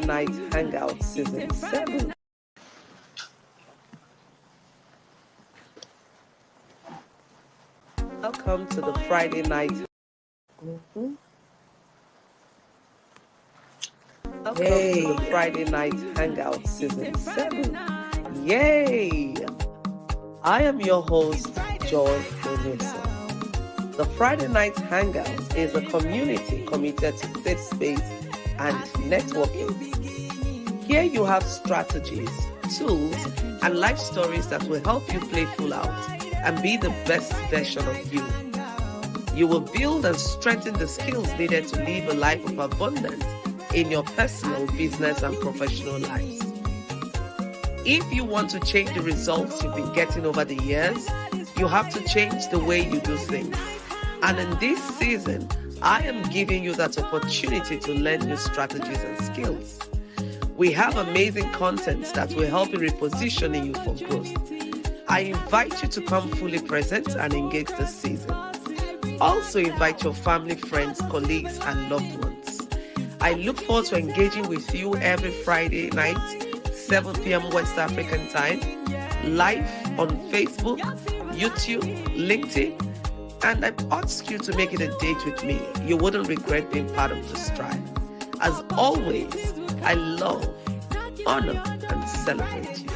Friday Night Hangout Season 7. Welcome to the Friday Night. Mhm. Welcome to the Friday Night Hangout Season 7. Yay! I am your host, Joy Onyeso. The Friday Night Hangout is a community committed to safe space and networking. Here you have strategies, tools, and life stories that will help you play full out and be the best version of you. You will build and strengthen the skills needed to live a life of abundance in your personal, business, and professional lives. If you want to change the results you've been getting over the years, you have to change the way you do things. And in this season, I am giving you that opportunity to learn new strategies and skills. We have amazing content that will help in repositioning you for growth. I invite you to come fully present and engage this season. Also invite your family, friends, colleagues, and loved ones. I look forward to engaging with you every Friday night, 7 p.m. West African time, live on Facebook, YouTube, LinkedIn, and I ask you to make it a date with me. You wouldn't regret being part of this tribe. As always, I love, honor, and celebrate you.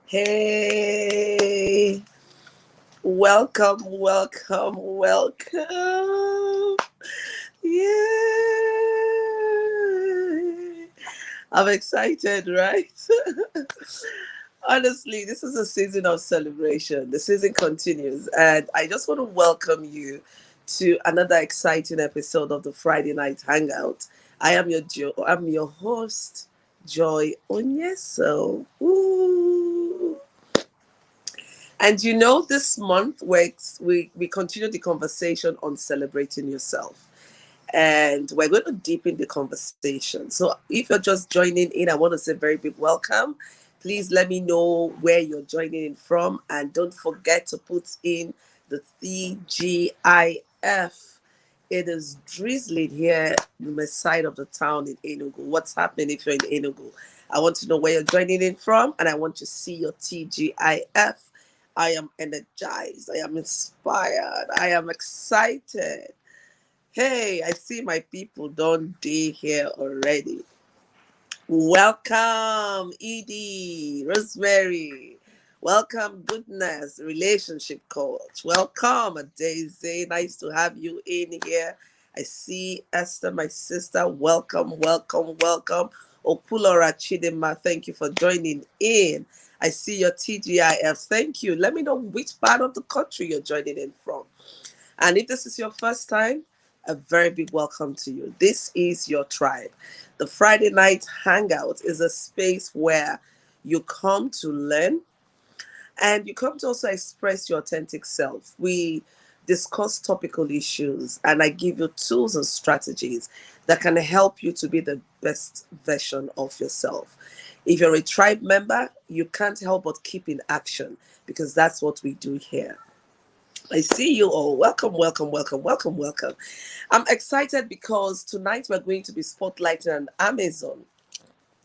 Hey, welcome. Yay! I'm excited, right? Honestly, this is a season of celebration. The season continues, and I just want to welcome you to another exciting episode of the Friday Night Hangout. I'm your host, Joy Onyeso. Ooh. And this month we continue the conversation on celebrating yourself. And we're going to deepen the conversation. So if you're just joining in, I want to say a very big welcome. Please let me know where you're joining in from. And don't forget to put in the TGIF. It is drizzling here on the side of the town in Enugu. What's happening if you're in Enugu? I want to know where you're joining in from, and I want to see your TGIF. I am energized. I am inspired. I am excited. Hey, I see my people don't day here already. Welcome, Edie, Rosemary. Welcome, Goodness, relationship coach. Welcome, Daisy. Nice to have you in here. I see Esther, my sister. Welcome. Opulora Chidima, thank you for joining in. I see your TGIFs. Thank you. Let me know which part of the country you're joining in from. And if this is your first time, a very big welcome to you. This is your tribe. The Friday Night Hangout is a space where you come to learn and you come to also express your authentic self. We discuss topical issues and I give you tools and strategies that can help you to be the best version of yourself. If you're a tribe member, you can't help but keep in action because that's what we do here. I see you all. Welcome. I'm excited because tonight we're going to be spotlighting an Amazon.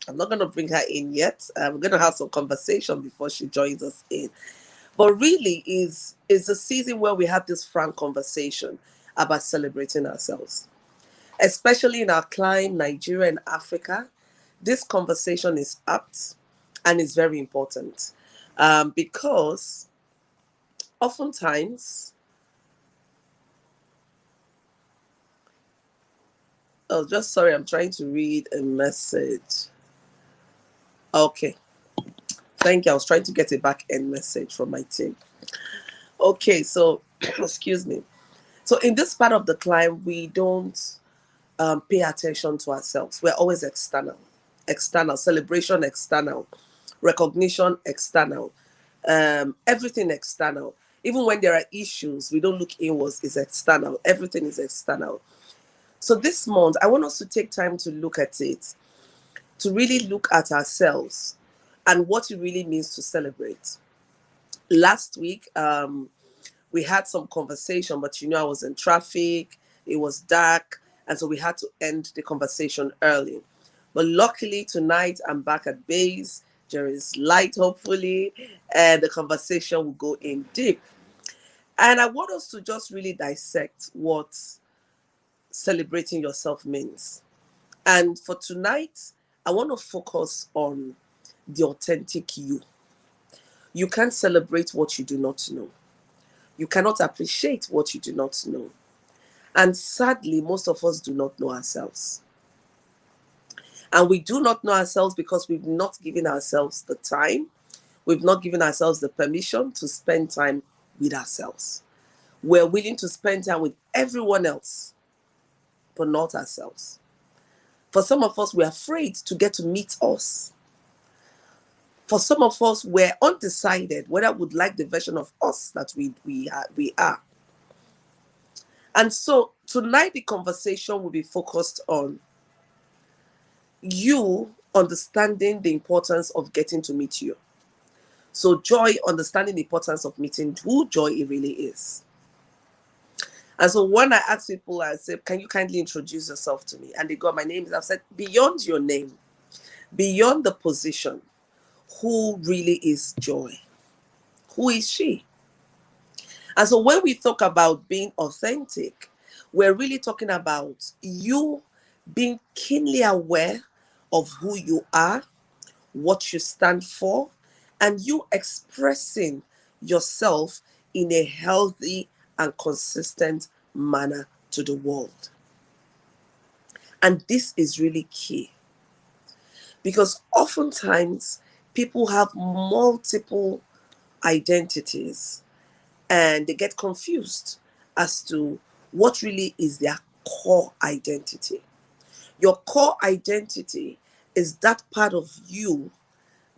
I'm not going to bring her in yet. We're going to have some conversation before she joins us in. But really is a season where we have this frank conversation about celebrating ourselves. Especially in our clime, Nigeria and Africa, this conversation is apt and is very important because oftentimes, I'm trying to read a message. Okay. Thank you. I was trying to get a back end message from my team. Okay, so, excuse me. So in this part of the climb, we don't pay attention to ourselves. We're always external, celebration external, recognition external, everything external. Even when there are issues, we don't look inwards, it's external. Everything is external. So this month, I want us to take time to look at it, to really look at ourselves and what it really means to celebrate. Last week, we had some conversation, but I was in traffic. It was dark. And so we had to end the conversation early. But luckily tonight I'm back at base. There is light, hopefully, and the conversation will go in deep. And I want us to just really dissect what celebrating yourself means. And for tonight, I want to focus on the authentic you. You can't celebrate what you do not know. You cannot appreciate what you do not know. And sadly, most of us do not know ourselves. And we do not know ourselves because we've not given ourselves the time. We've not given ourselves the permission to spend time with ourselves. We're willing to spend time with everyone else, but not ourselves. For some of us, we're afraid to get to meet us. For some of us, we're undecided whether we'd like the version of us that we are. And so tonight, the conversation will be focused on you understanding the importance of getting to meet you. So Joy, understanding the importance of meeting who Joy really is. And so when I ask people, I say, can you kindly introduce yourself to me? And they go, my name is, I've said, beyond your name, beyond the position, who really is Joy? Who is she? And so when we talk about being authentic, we're really talking about you being keenly aware of who you are, what you stand for, and you expressing yourself in a healthy and consistent manner to the world. And this is really key because oftentimes people have multiple identities and they get confused as to what really is their core identity. Your core identity is that part of you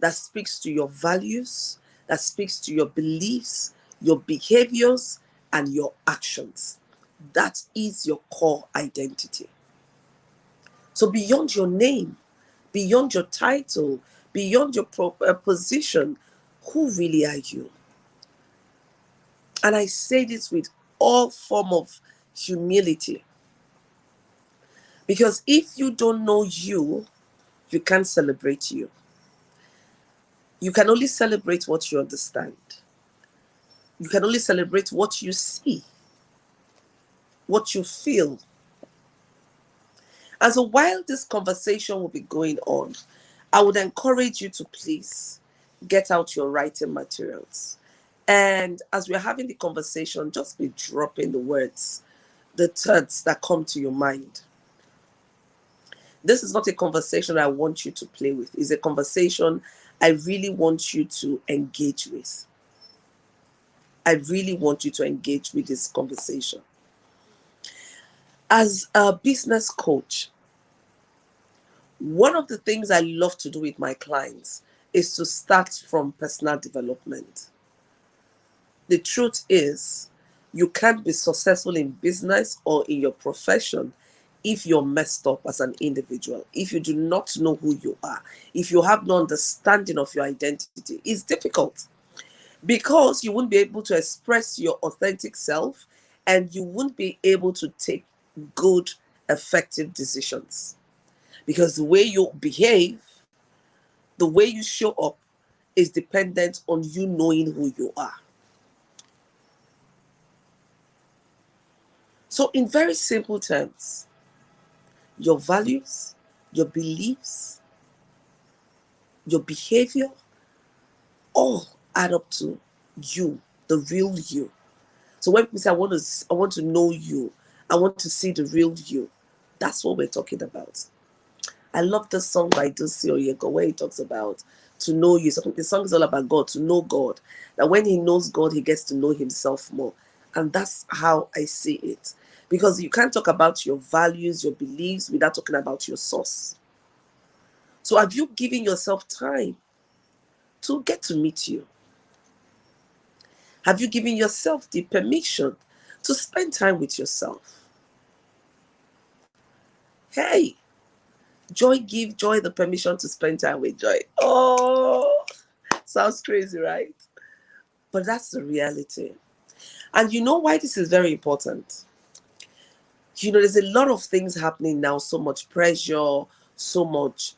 that speaks to your values, that speaks to your beliefs, your behaviors, and your actions. That is your core identity. So beyond your name, beyond your title, beyond your position, who really are you? And I say this with all form of humility. Because if you don't know you, you can't celebrate you. You can only celebrate what you understand. You can only celebrate what you see, what you feel. And so while this conversation will be going on, I would encourage you to please get out your writing materials. And as we're having the conversation, just be dropping the words, the thoughts that come to your mind. This is not a conversation I want you to play with. It's a conversation I really want you to engage with. I really want you to engage with this conversation. As a business coach, one of the things I love to do with my clients is to start from personal development. The truth is, you can't be successful in business or in your profession if you're messed up as an individual, if you do not know who you are, if you have no understanding of your identity. It's difficult because you won't be able to express your authentic self and you won't be able to take good, effective decisions. Because the way you behave, the way you show up is dependent on you knowing who you are. So in very simple terms, your values, your beliefs, your behavior, all add up to you, the real you. So when people say, I want to know you, I want to see the real you, that's what we're talking about. I love the song by Dusi Oyeko where he talks about to know you. So the song is all about God, to know God. That when he knows God, he gets to know himself more. And that's how I see it. Because you can't talk about your values, your beliefs, without talking about your source. So have you given yourself time to get to meet you? Have you given yourself the permission to spend time with yourself? Hey, Joy, give Joy the permission to spend time with Joy. Oh, sounds crazy, right? But that's the reality. And you know why this is very important? There's a lot of things happening now, so much pressure, so much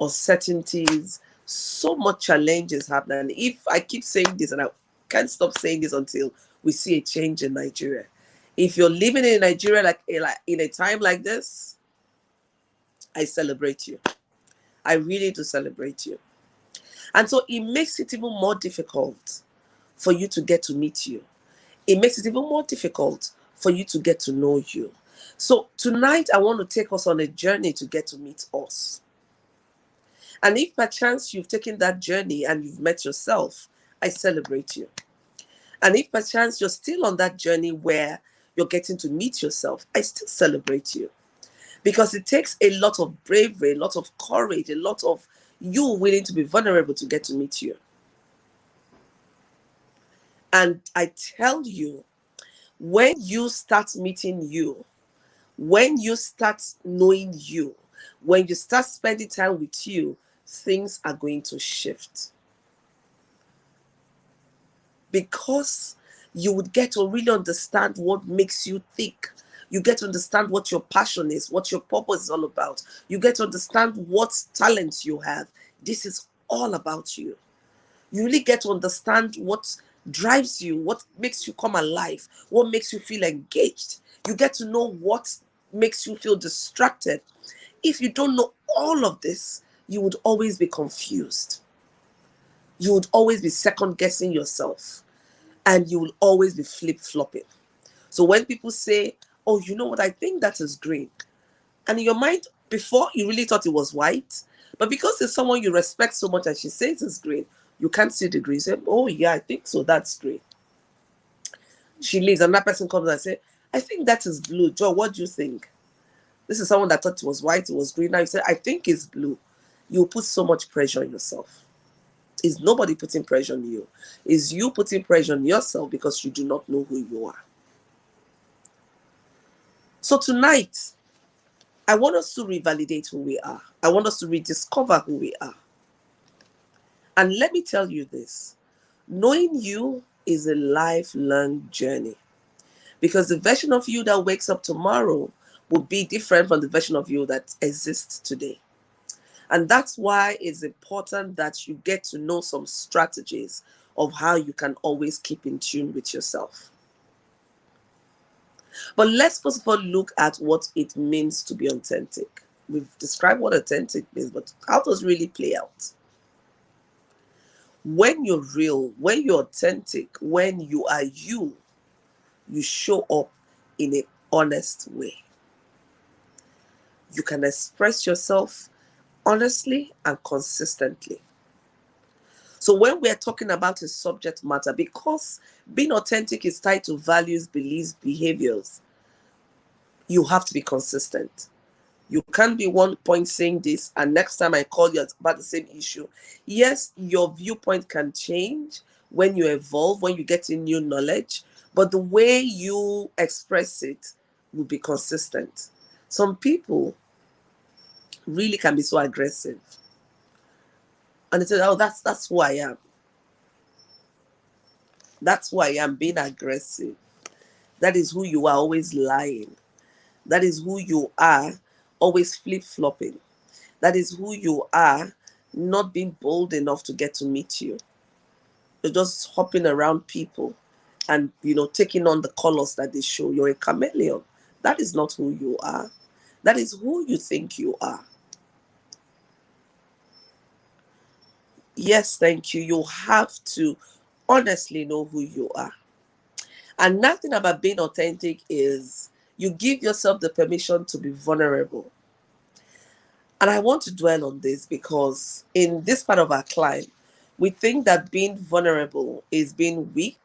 uncertainties, so much challenges happening. And if I keep saying this, and I can't stop saying this until we see a change in Nigeria. If you're living in Nigeria like in a time like this, I celebrate you. I really do celebrate you. And so it makes it even more difficult for you to get to meet you. It makes it even more difficult for you to get to know you. So tonight, I want to take us on a journey to get to meet us. And if by chance you've taken that journey and you've met yourself, I celebrate you. And if by chance you're still on that journey where you're getting to meet yourself, I still celebrate you. Because it takes a lot of bravery, a lot of courage, a lot of you willing to be vulnerable to get to meet you. And I tell you, when you start meeting you, when you start knowing you, when you start spending time with you, things are going to shift. Because you would get to really understand what makes you tick. You get to understand what your passion is, what your purpose is all about. You get to understand what talents you have. This is all about you. You really get to understand what drives you, what makes you come alive, what makes you feel engaged. You get to know what makes you feel distracted. If you don't know all of this, you would always be confused. You would always be second guessing yourself, and you will always be flip-flopping. So when people say, oh, you know what, I think that is green. And in your mind, before you really thought it was white, but because it's someone you respect so much and she says it's green, you can't see the green. You say, oh yeah, I think so, that's green. She leaves, and that person comes and says, I think that is blue. Joe, what do you think? This is someone that thought it was white, it was green. Now you say, I think it's blue. You put so much pressure on yourself. It's nobody putting pressure on you. It's you putting pressure on yourself because you do not know who you are. So tonight, I want us to revalidate who we are. I want us to rediscover who we are. And let me tell you this. Knowing you is a lifelong journey. Because the version of you that wakes up tomorrow will be different from the version of you that exists today. And that's why it's important that you get to know some strategies of how you can always keep in tune with yourself. But let's first of all look at what it means to be authentic. We've described what authentic means, but how does it really play out? When you're real, when you're authentic, when you are you, you show up in an honest way. You can express yourself honestly and consistently. So when we're talking about a subject matter, because being authentic is tied to values, beliefs, behaviors, you have to be consistent. You can't be one point saying this and next time I call you about the same issue. Yes, your viewpoint can change when you evolve, when you get in new knowledge, but the way you express it will be consistent. Some people really can be so aggressive. And they say, oh, that's who I am. That's who I am, being aggressive. That is who you are, always lying. That is who you are, always flip-flopping. That is who you are, not being bold enough to get to meet you. You're just hopping around people and, taking on the colors that they show. You're a chameleon. That is not who you are. That is who you think you are. Yes, thank you. You have to honestly know who you are. And nothing about being authentic is you give yourself the permission to be vulnerable. And I want to dwell on this because in this part of our climb, we think that being vulnerable is being weak.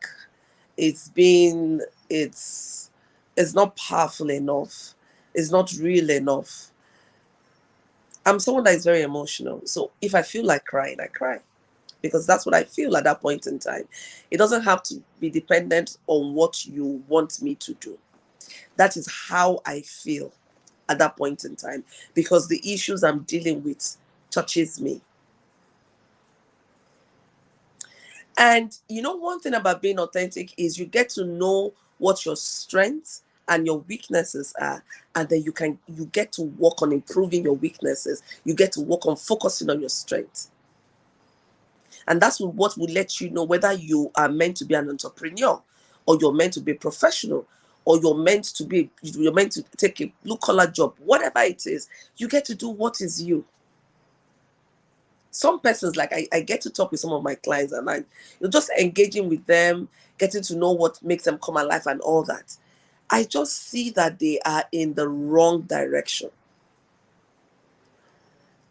It's not powerful enough. It's not real enough. I'm someone that is very emotional. So if I feel like crying, I cry. Because that's what I feel at that point in time. It doesn't have to be dependent on what you want me to do. That is how I feel at that point in time, because the issues I'm dealing with touches me. And one thing about being authentic is you get to know what your strengths and your weaknesses are, and then you get to work on improving your weaknesses. You get to work on focusing on your strengths. And that's what will let you know whether you are meant to be an entrepreneur, or you're meant to be a professional, or you're meant to take a blue collar job. Whatever it is, you get to do what is you. Some persons, like I get to talk with some of my clients, and you're just engaging with them, getting to know what makes them come alive and all that. I just see that they are in the wrong direction.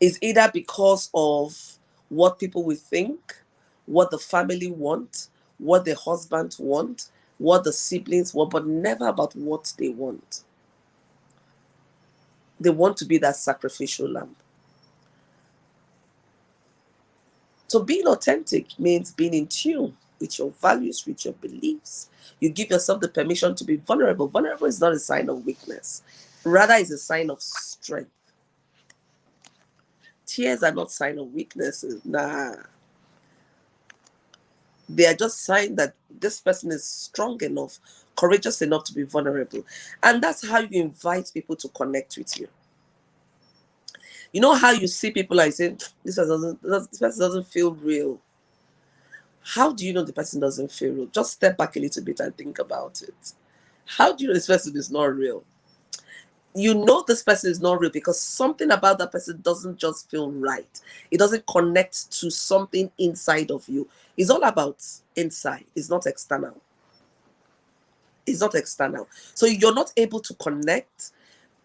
It's either because of what people will think, what the family want, what the husband want, what the siblings want, but never about what they want. They want to be that sacrificial lamb. So being authentic means being in tune with your values, with your beliefs. You give yourself the permission to be vulnerable. Vulnerable is not a sign of weakness. Rather, it's a sign of strength. Tears are not sign of weaknesses. Nah. They are just sign that this person is strong enough, courageous enough to be vulnerable. And that's how you invite people to connect with you. You know how you see people like saying, this person doesn't feel real. How do you know the person doesn't feel real? Just step back a little bit and think about it. How do you know this person is not real? You know this person is not real because something about that person doesn't just feel right. It doesn't connect to something inside of you. It's all about inside. It's not external. It's not external. So you're not able to connect.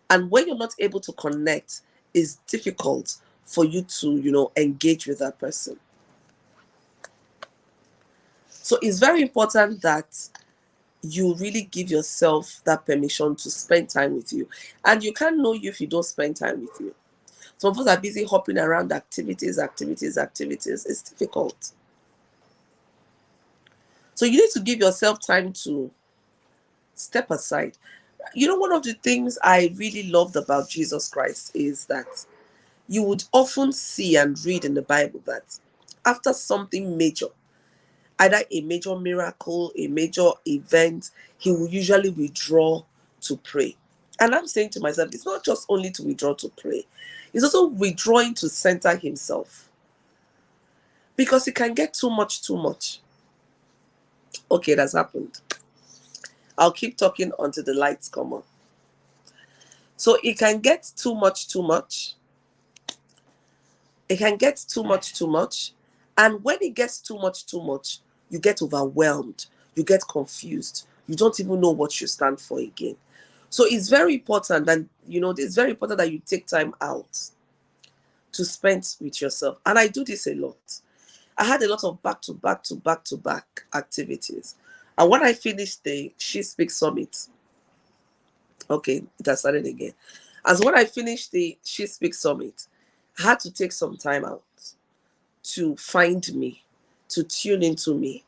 And when you're not able to connect, it's difficult for you to, engage with that person. So it's very important that you really give yourself that permission to spend time with you. And you can't know you if you don't spend time with you. Some of us are busy hopping around activities. It's difficult. So you need to give yourself time to step aside. One of the things I really loved about Jesus Christ is that you would often see and read in the Bible that after something major, either a major miracle, a major event, he will usually withdraw to pray. And I'm saying to myself, it's not just only to withdraw to pray. It's also withdrawing to center himself. Because it can get too much. Okay, that's happened. I'll keep talking until the lights come on. So it can get too much. It can get too much. And when it gets too much, you get overwhelmed. You get confused. You don't even know what you stand for again. So it's very important, and it's very important that you take time out to spend with yourself. And I do this a lot. I had a lot of back-to-back activities. And when I finished the She Speaks Summit, okay, it has started again. As when I finished the She Speaks Summit, I had to take some time out to find me, to tune into me.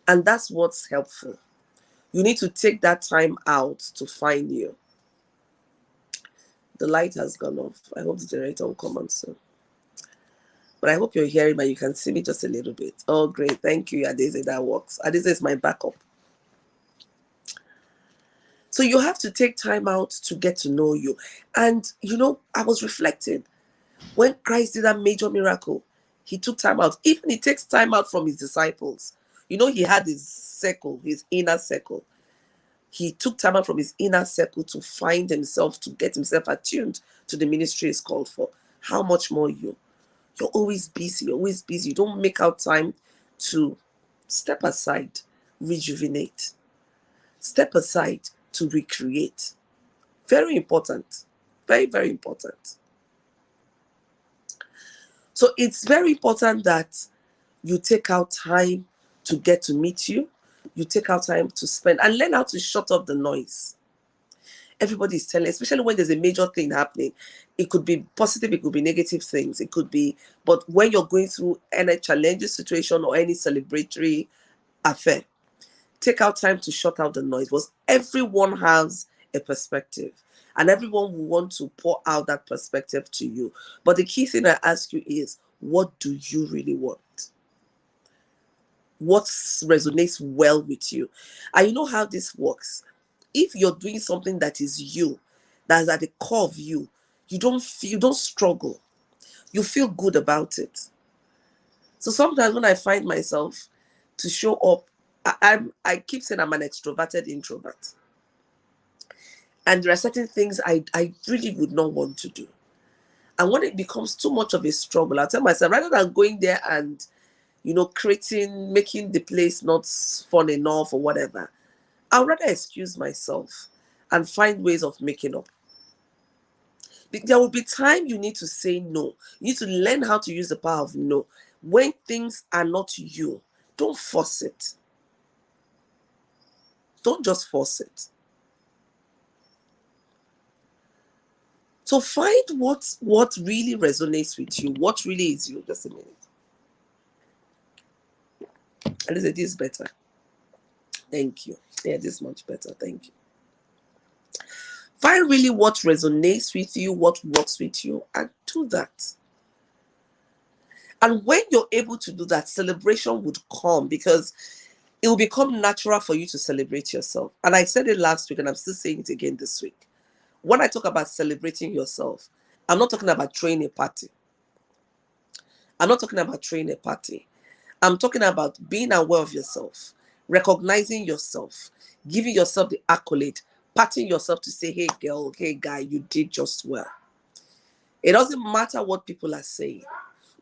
And that's what's helpful. You need to take that time out to find you. The light has gone off. I hope the generator will come on soon. But I hope you're hearing me. You can see me just a little bit. Oh, great. Thank you, Adeze. That works. Adeze is my backup. So you have to take time out to get to know you. And, I was reflecting. When Christ did that major miracle, he took time out. Even he takes time out from his disciples. He had his circle, his inner circle. He took time out from his inner circle to find himself, to get himself attuned to the ministry he's called for. How much more you? You're always busy. You don't make out time to step aside, rejuvenate. Step aside to recreate. Very important. Very, very important. So it's very important that you take out time to get to meet you. You take out time to spend and learn how to shut off the noise. Everybody's telling, especially when there's a major thing happening. It could be positive, it could be negative things. It could be, but when you're going through any challenging situation or any celebratory affair, take out time to shut out the noise, because everyone has a perspective and everyone will want to pour out that perspective to you. But the key thing I ask you is, what do you really want? What resonates well with you? And you know how this works. if you're doing something that is you, that is at the core of you, you don't struggle. You feel good about it. So sometimes when I find myself to show up, I keep saying I'm an extroverted introvert. And there are certain things I really would not want to do. And when it becomes too much of a struggle, I tell myself, rather than going there and, making the place not fun enough or whatever, I'd rather excuse myself and find ways of making up. There will be time you need to say no. You need to learn how to use the power of no. When things are not you, don't force it. Don't just force it. So find what really resonates with you. What really is you. Just a minute. And this is better. Thank you. Yeah, this is much better. Thank you. Find really what resonates with you, what works with you, and do that. And when you're able to do that, celebration would come, because it will become natural for you to celebrate yourself. And I said it last week, and I'm still saying it again this week. When I talk about celebrating yourself, I'm not talking about throwing a party. I'm not talking about throwing a party. I'm talking about being aware of yourself, recognizing yourself, giving yourself the accolade, patting yourself to say, hey girl, hey guy, you did just well. It doesn't matter what people are saying,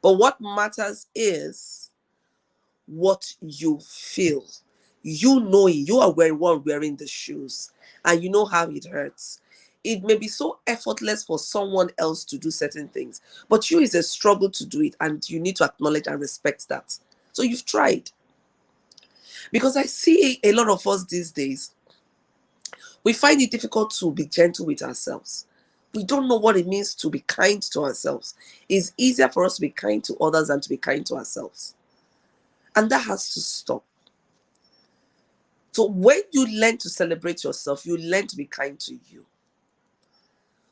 but what matters is what you feel. You knowing you are wearing the shoes, and you know how it hurts. It may be so effortless for someone else to do certain things, but you is a struggle to do it, and you need to acknowledge and respect that. So you've tried. Because I see a lot of us these days, we find it difficult to be gentle with ourselves. We don't know what it means to be kind to ourselves. It's easier for us to be kind to others than to be kind to ourselves. And that has to stop. So when you learn to celebrate yourself, you learn to be kind to you.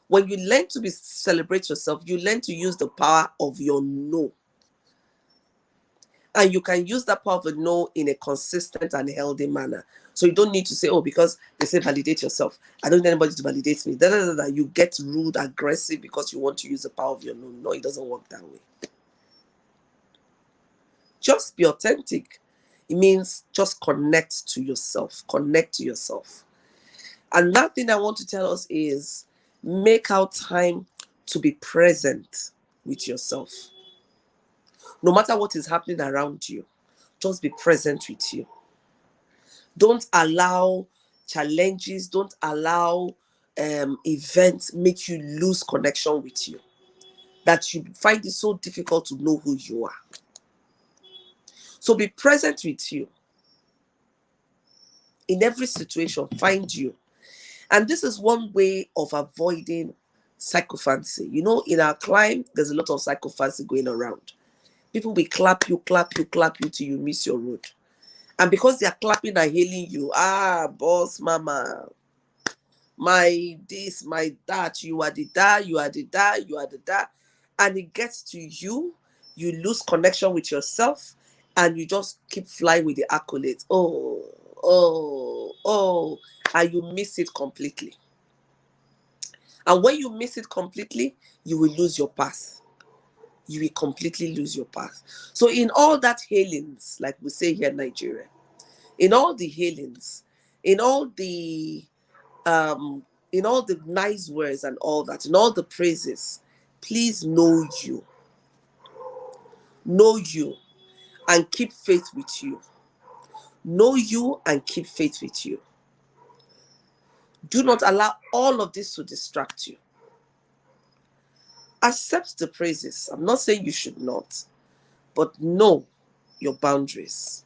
When you learn to celebrate yourself, you learn to use the power of your no. And you can use that power of a no in a consistent and healthy manner. So you don't need to say, oh, because they say validate yourself, I don't need anybody to validate me. You get rude, aggressive because you want to use the power of your no. No, it doesn't work that way. Just be authentic. It means just connect to yourself. Connect to yourself. Another thing I want to tell us is make out time to be present with yourself. No matter what is happening around you, just be present with you. Don't allow challenges, don't allow events make you lose connection with you, that you find it so difficult to know who you are. So be present with you. In every situation, find you. And this is one way of avoiding sycophancy. In our climb, there's a lot of sycophancy going around. People will clap you till you miss your road. And because they are clapping and hailing you, boss, mama, my this, my that, you are the da, you are the da, you are the da. And it gets to you, you lose connection with yourself, and you just keep flying with the accolades. And you miss it completely. And when you miss it completely, you will lose your path. You will completely lose your path. So in all that hailings, like we say here in Nigeria, in all the hailings, in all the nice words and all that, in all the praises, please know you. Know you and keep faith with you. Know you and keep faith with you. Do not allow all of this to distract you. Accept the praises. I'm not saying you should not, but know your boundaries.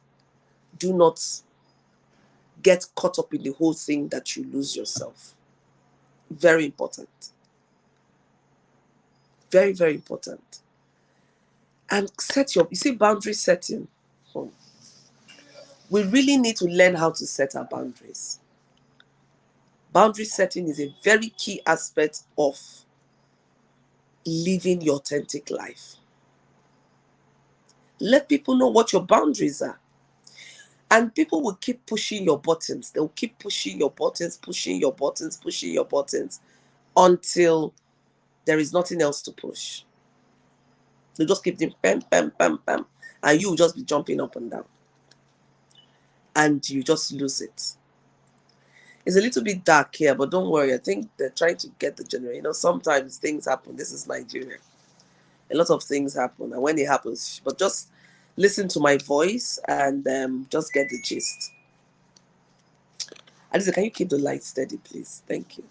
Do not get caught up in the whole thing that you lose yourself. Very important. Very, very important. And boundary setting. We really need to learn how to set our boundaries. Boundary setting is a very key aspect of living your authentic life. Let people know what your boundaries are. And people will keep pushing your buttons. They'll keep pushing your buttons, pushing your buttons, pushing your buttons until there is nothing else to push. They just keep doing pam, pam, pam, pam. And you will just be jumping up and down. And you just lose it. It's a little bit dark here, but don't worry. I think they're trying to get the generation. You know, sometimes things happen. This is Nigeria. A lot of things happen. And when it happens, but just listen to my voice and just get the gist. Alisa, can you keep the light steady, please? Thank you.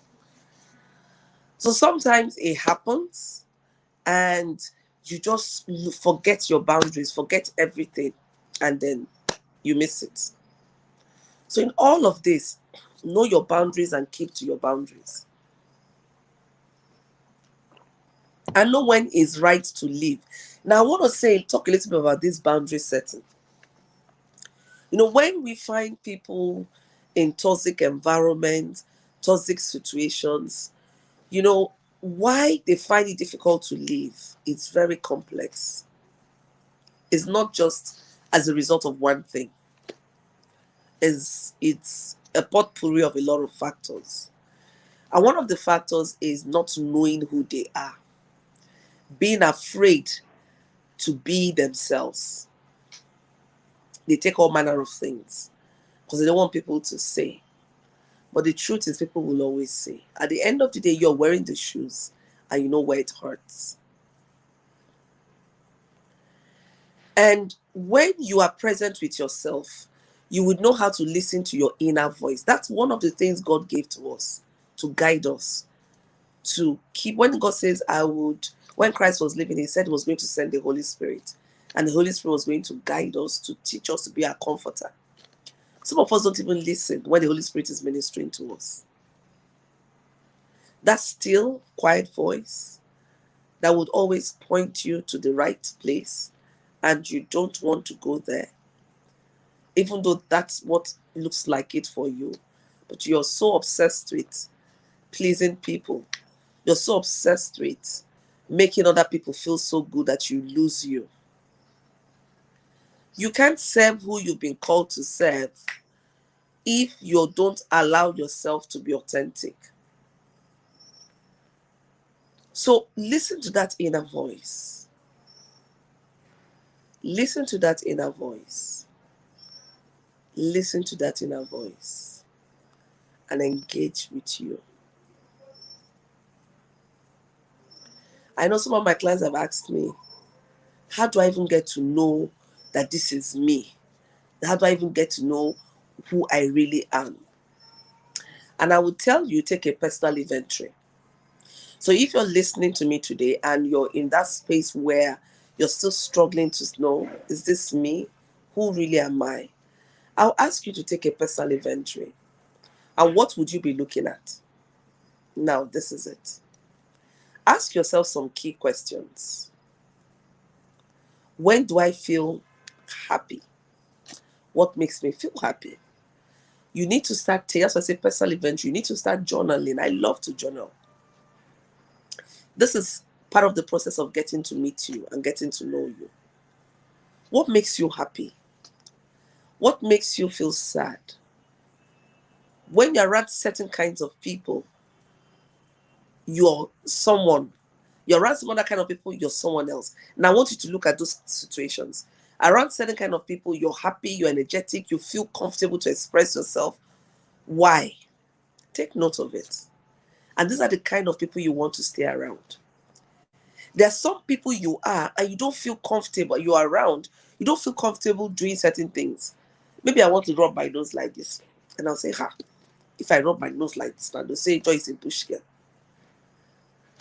So sometimes it happens and you just forget your boundaries, forget everything, and then you miss it. So in all of this, know your boundaries and keep to your boundaries. And know when it's right to leave. Now I want to talk a little bit about this boundary setting. You know, when we find people in toxic environments, toxic situations, you know, why they find it difficult to leave, it's very complex. It's not just as a result of one thing. It's a potpourri of a lot of factors. And one of the factors is not knowing who they are. Being afraid to be themselves. They take all manner of things because they don't want people to say. But the truth is, people will always say. At the end of the day, you're wearing the shoes and you know where it hurts. And when you are present with yourself, you would know how to listen to your inner voice. That's one of the things God gave to us, to guide us, to keep. When God says, when Christ was living, he said he was going to send the Holy Spirit. And the Holy Spirit was going to guide us, to teach us, to be our comforter. Some of us don't even listen when the Holy Spirit is ministering to us. That still, quiet voice that would always point you to the right place, and you don't want to go there, even though that's what looks like it for you. But you're so obsessed with pleasing people. You're so obsessed with making other people feel so good that you lose you. You can't serve who you've been called to serve if you don't allow yourself to be authentic. So listen to that inner voice. Listen to that inner voice. Listen to that inner voice and engage with you. I know some of my clients have asked me, how do I even get to know that this is me? How do I even get to know who I really am? And I would tell you, take a personal inventory. So if you're listening to me today and you're in that space where you're still struggling to know, is this me? Who really am I? I'll ask you to take a personal inventory. And what would you be looking at? Now, this is it. Ask yourself some key questions. When do I feel happy? What makes me feel happy? You need to start taking, as I say, personal inventory. You need to start journaling. I love to journal. This is part of the process of getting to meet you and getting to know you. What makes you happy? What makes you feel sad? When you're around certain kinds of people, you're someone. You're around some other kind of people, you're someone else. And I want you to look at those situations. Around certain kind of people, you're happy, you're energetic, you feel comfortable to express yourself. Why? Take note of it. And these are the kind of people you want to stay around. There are some people you are and you don't feel comfortable. You are around, you don't feel comfortable doing certain things. Maybe I want to rub my nose like this. And I'll say, if I rub my nose like this, they'll say, Joy is a bush girl.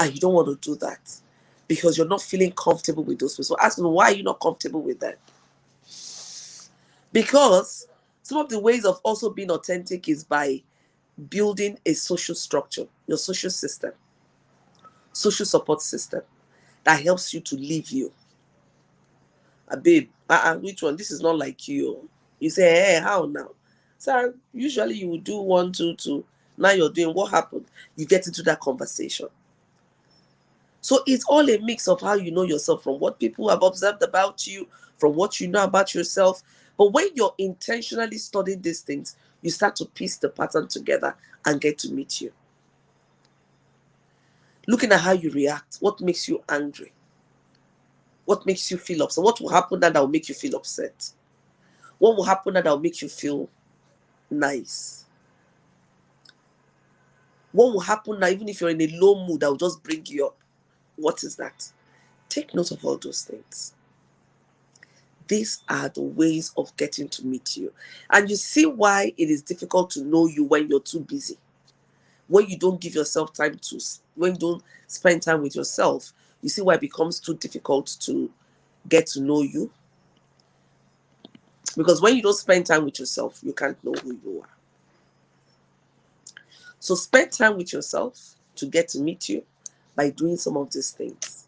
And you don't want to do that because you're not feeling comfortable with those people. So ask them, why are you not comfortable with that? Because some of the ways of also being authentic is by building a social structure, your social system, social support system that helps you to live you. Babe, which one? This is not like you. You say, hey, how now? So usually you would do 1, 2, 2. Now you're doing, what happened? You get into that conversation. So it's all a mix of how you know yourself, from what people have observed about you, from what you know about yourself, But when you're intentionally studying these things, you start to piece the pattern together and get to meet you. Looking at how you react, what makes you angry? What makes you feel upset? What will happen now that will make you feel upset? What will happen now that will make you feel nice? What will happen now, even if you're in a low mood, that will just bring you up? What is that? Take note of all those things. These are the ways of getting to meet you. And you see why it is difficult to know you when you're too busy. When you don't give yourself time to, when you don't spend time with yourself, you see why it becomes too difficult to get to know you. Because when you don't spend time with yourself, you can't know who you are. So spend time with yourself to get to meet you by doing some of these things.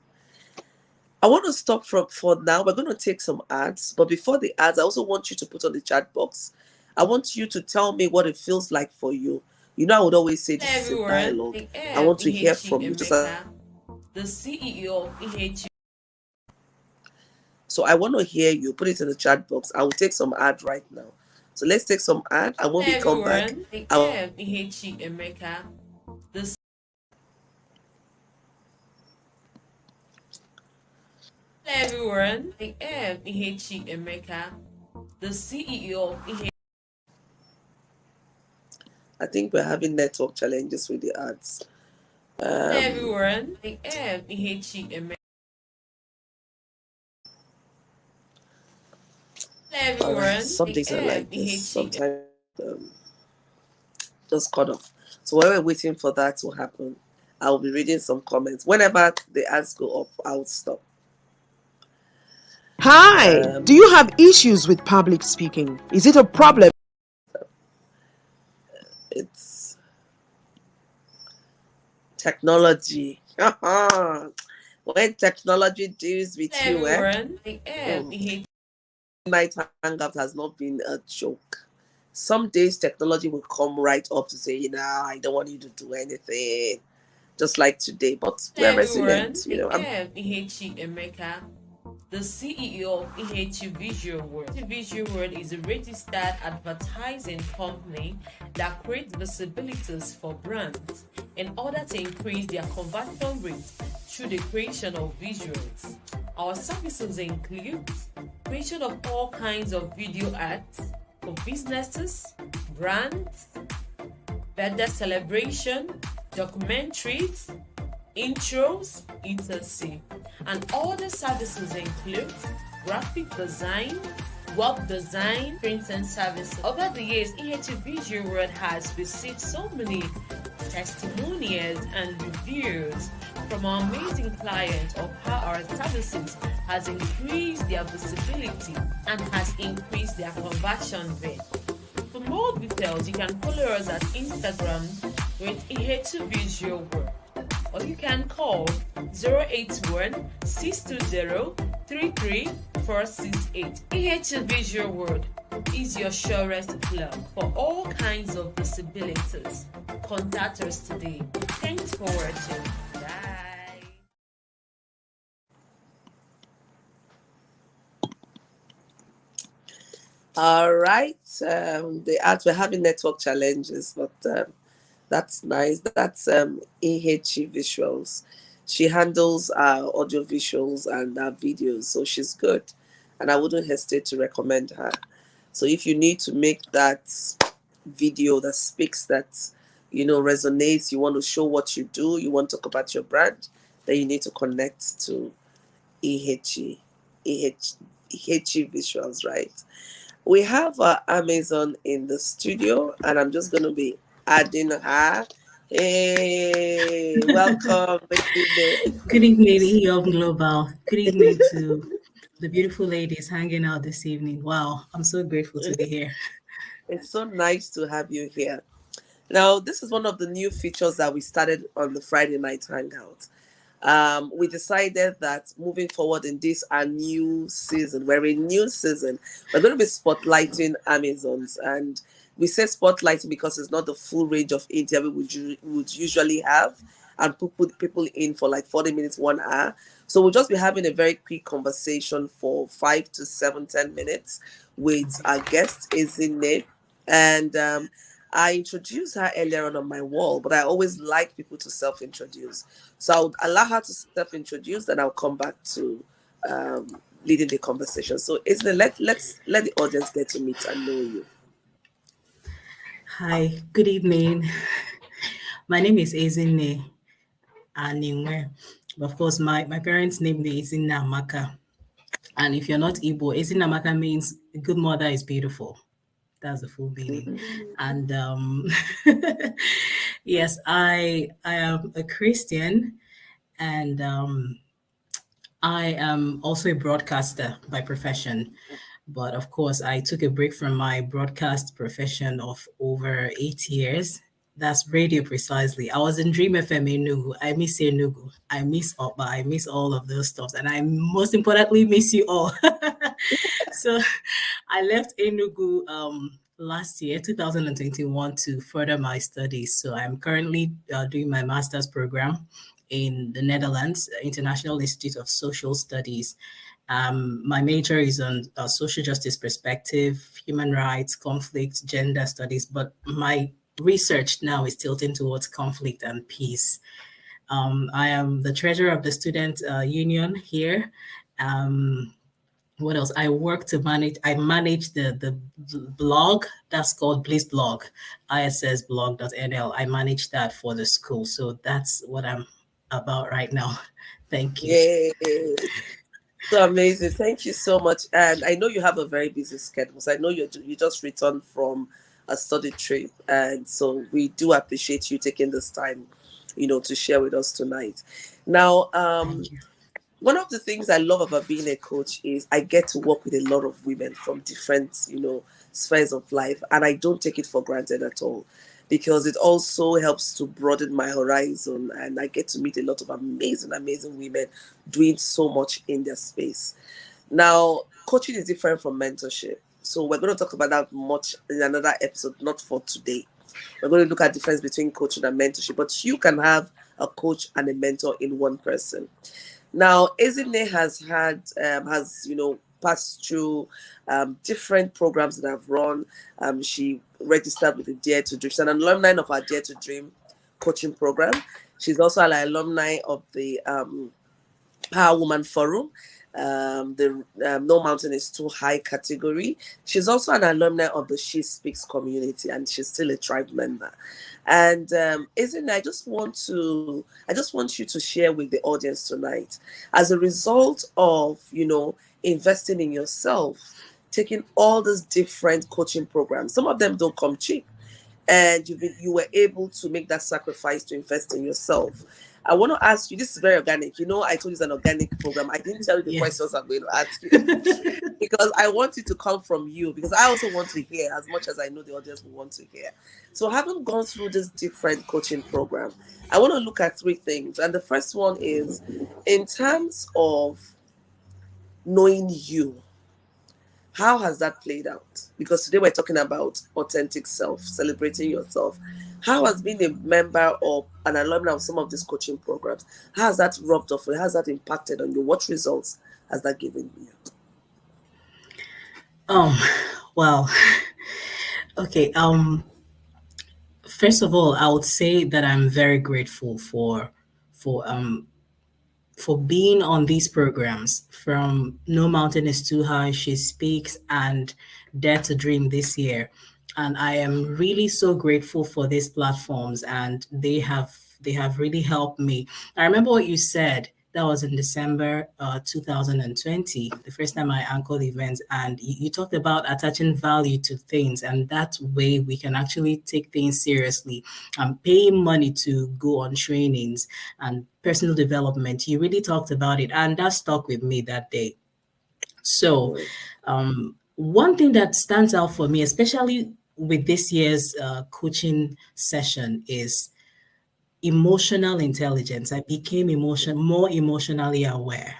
I want to stop for now. We're going to take some ads. But before the ads, I also want you to put on the chat box. I want you to tell me what it feels like for you. You know, I would always say this is a dialogue. I want to hear from you. The CEO of EHU. So I want to hear you. Put it in the chat box. I will take some ad right now. So let's take some ad. And when we come back, EHU America. Hello everyone, I am EHU America, the CEO of EHU. I think we're having network challenges with the ads. Hello everyone, I am EHU America. Hello everyone, right. Some days are like this. Sometimes just cut off. So while we're waiting for that to happen, I'll be reading some comments. Whenever the ads go up, I'll stop. Hi, do you have issues with public speaking? Is it a problem? It's technology. When technology deals with you, night hangout has not been a joke. Some days technology will come right up to say, I don't want you to do anything. Just like today, but we're resilient, EHU America, the CEO of EHU Visual World. Visual World is a registered advertising company that creates visibilities for brands in order to increase their conversion rate through the creation of visuals. Our services include creation of all kinds of video ads for businesses, brands, birthday celebration, documentaries, intros, etc. And other services include graphic design, web design, printing services. Over the years, EHU Visual World has received so many testimonials and reviews from our amazing clients of how our services has increased their visibility and has increased their conversion rate. For more details, you can follow us at Instagram with EHU Visual World, or you can call 081 620 33468. EHU Visual World is your surest plug for all kinds of visibilities. Contact us today. Thanks for watching. Bye. All right. The ads, we're having network challenges, but that's nice. That's EHE Visuals. She handles our audio visuals and our videos, so she's good. And I wouldn't hesitate to recommend her. So if you need to make that video that speaks, that resonates, you want to show what you do, you want to talk about your brand, then you need to connect to EHE Visuals, right? We have Amazon in the studio, and I'm just going to be adding her. Hey, welcome. Good evening, EO Global. Good evening to the beautiful ladies hanging out this evening. Wow, I'm so grateful to be here. It's so nice to have you here. Now, this is one of the new features that we started on the Friday night hangout. We decided that moving forward in this our new season, we're in new season, we're going to be spotlighting Amazons. And we say spotlighting because it's not the full range of interview we would usually have and put people in for like 40 minutes, 1 hour. So we'll just be having a very quick conversation for 5 to 7, 10 minutes with our guest, Izine. And I introduced her earlier on my wall, but I always like people to self introduce. So I'll allow her to self introduce, then I'll come back to leading the conversation. So, Izine, let's let the audience get to meet and know you. Hi, good evening. My name is Ezine Aningwe. Of course, my parents named me Ezine Amaka. And if you're not Igbo, Ezine Amaka means good mother is beautiful. That's the full meaning. Mm. And yes, I am a Christian, and I am also a broadcaster by profession. But of course, I took a break from my broadcast profession of over 8 years. That's radio precisely. I was in Dream FM in Nugu. I miss Nugu. I miss Opa. I miss all of those stuff. And I most importantly miss you all. So I left Enugu last year, 2021, to further my studies. So I'm currently doing my master's program in the Netherlands, International Institute of Social Studies. My major is on social justice perspective, human rights, conflict, gender studies, but my research now is tilting towards conflict and peace. I am the treasurer of the student union here. Um, what else? I manage the blog that's called Bliss Blog, issblog.nl. I manage that for the school. So that's what I'm about right now. Thank you. Yay. So amazing. Thank you so much. And I know you have a very busy schedule. So I know you just returned from a study trip. And so we do appreciate you taking this time, to share with us tonight. Now, Thank you. one of the things I love about being a coach is I get to work with a lot of women from different, spheres of life. And I don't take it for granted at all because it also helps to broaden my horizon. And I get to meet a lot of amazing, amazing women doing so much in their space. Now, coaching is different from mentorship. So we're going to talk about that much in another episode, not for today. We're going to look at the difference between coaching and mentorship, but you can have a coach and a mentor in one person. Now, Ezine has passed through different programs that I've run. She registered with the Dare to Dream. She's an alumni of our Dare to Dream coaching program. She's also an alumni of the Power Woman Forum, the No Mountain is Too High category. She's also an alumni of the She Speaks community, and she's still a tribe member. And isn't I just want you to share with the audience tonight, as a result of investing in yourself, taking all these different coaching programs. Some of them don't come cheap, and you were able to make that sacrifice to invest in yourself. I want to ask you, this is very organic. I told you it's an organic program. I didn't tell you the questions Yes. I'm going to ask you because I want it to come from you, because I also want to hear as much as I know the audience will want to hear. So having gone through this different coaching program, I want to look at three things. And the first one is in terms of knowing you. How has that played out? Because today we're talking about authentic self, celebrating yourself. How has being a member or an alumni of some of these coaching programs, how has that rubbed off? How has that impacted on you? What results has that given you? Um, well, okay. First of all, I would say that I'm very grateful for for being on these programs from No Mountain is Too High, She Speaks, and Dare to Dream this year. And I am really so grateful for these platforms, and they have really helped me. I remember what you said. That was in December 2020, the first time I anchored events, and you talked about attaching value to things, and that way we can actually take things seriously. And paying money to go on trainings and personal development. You really talked about it, and that stuck with me that day. So, Mm, one thing that stands out for me, especially with this year's coaching session, is emotional intelligence. I became more emotionally aware.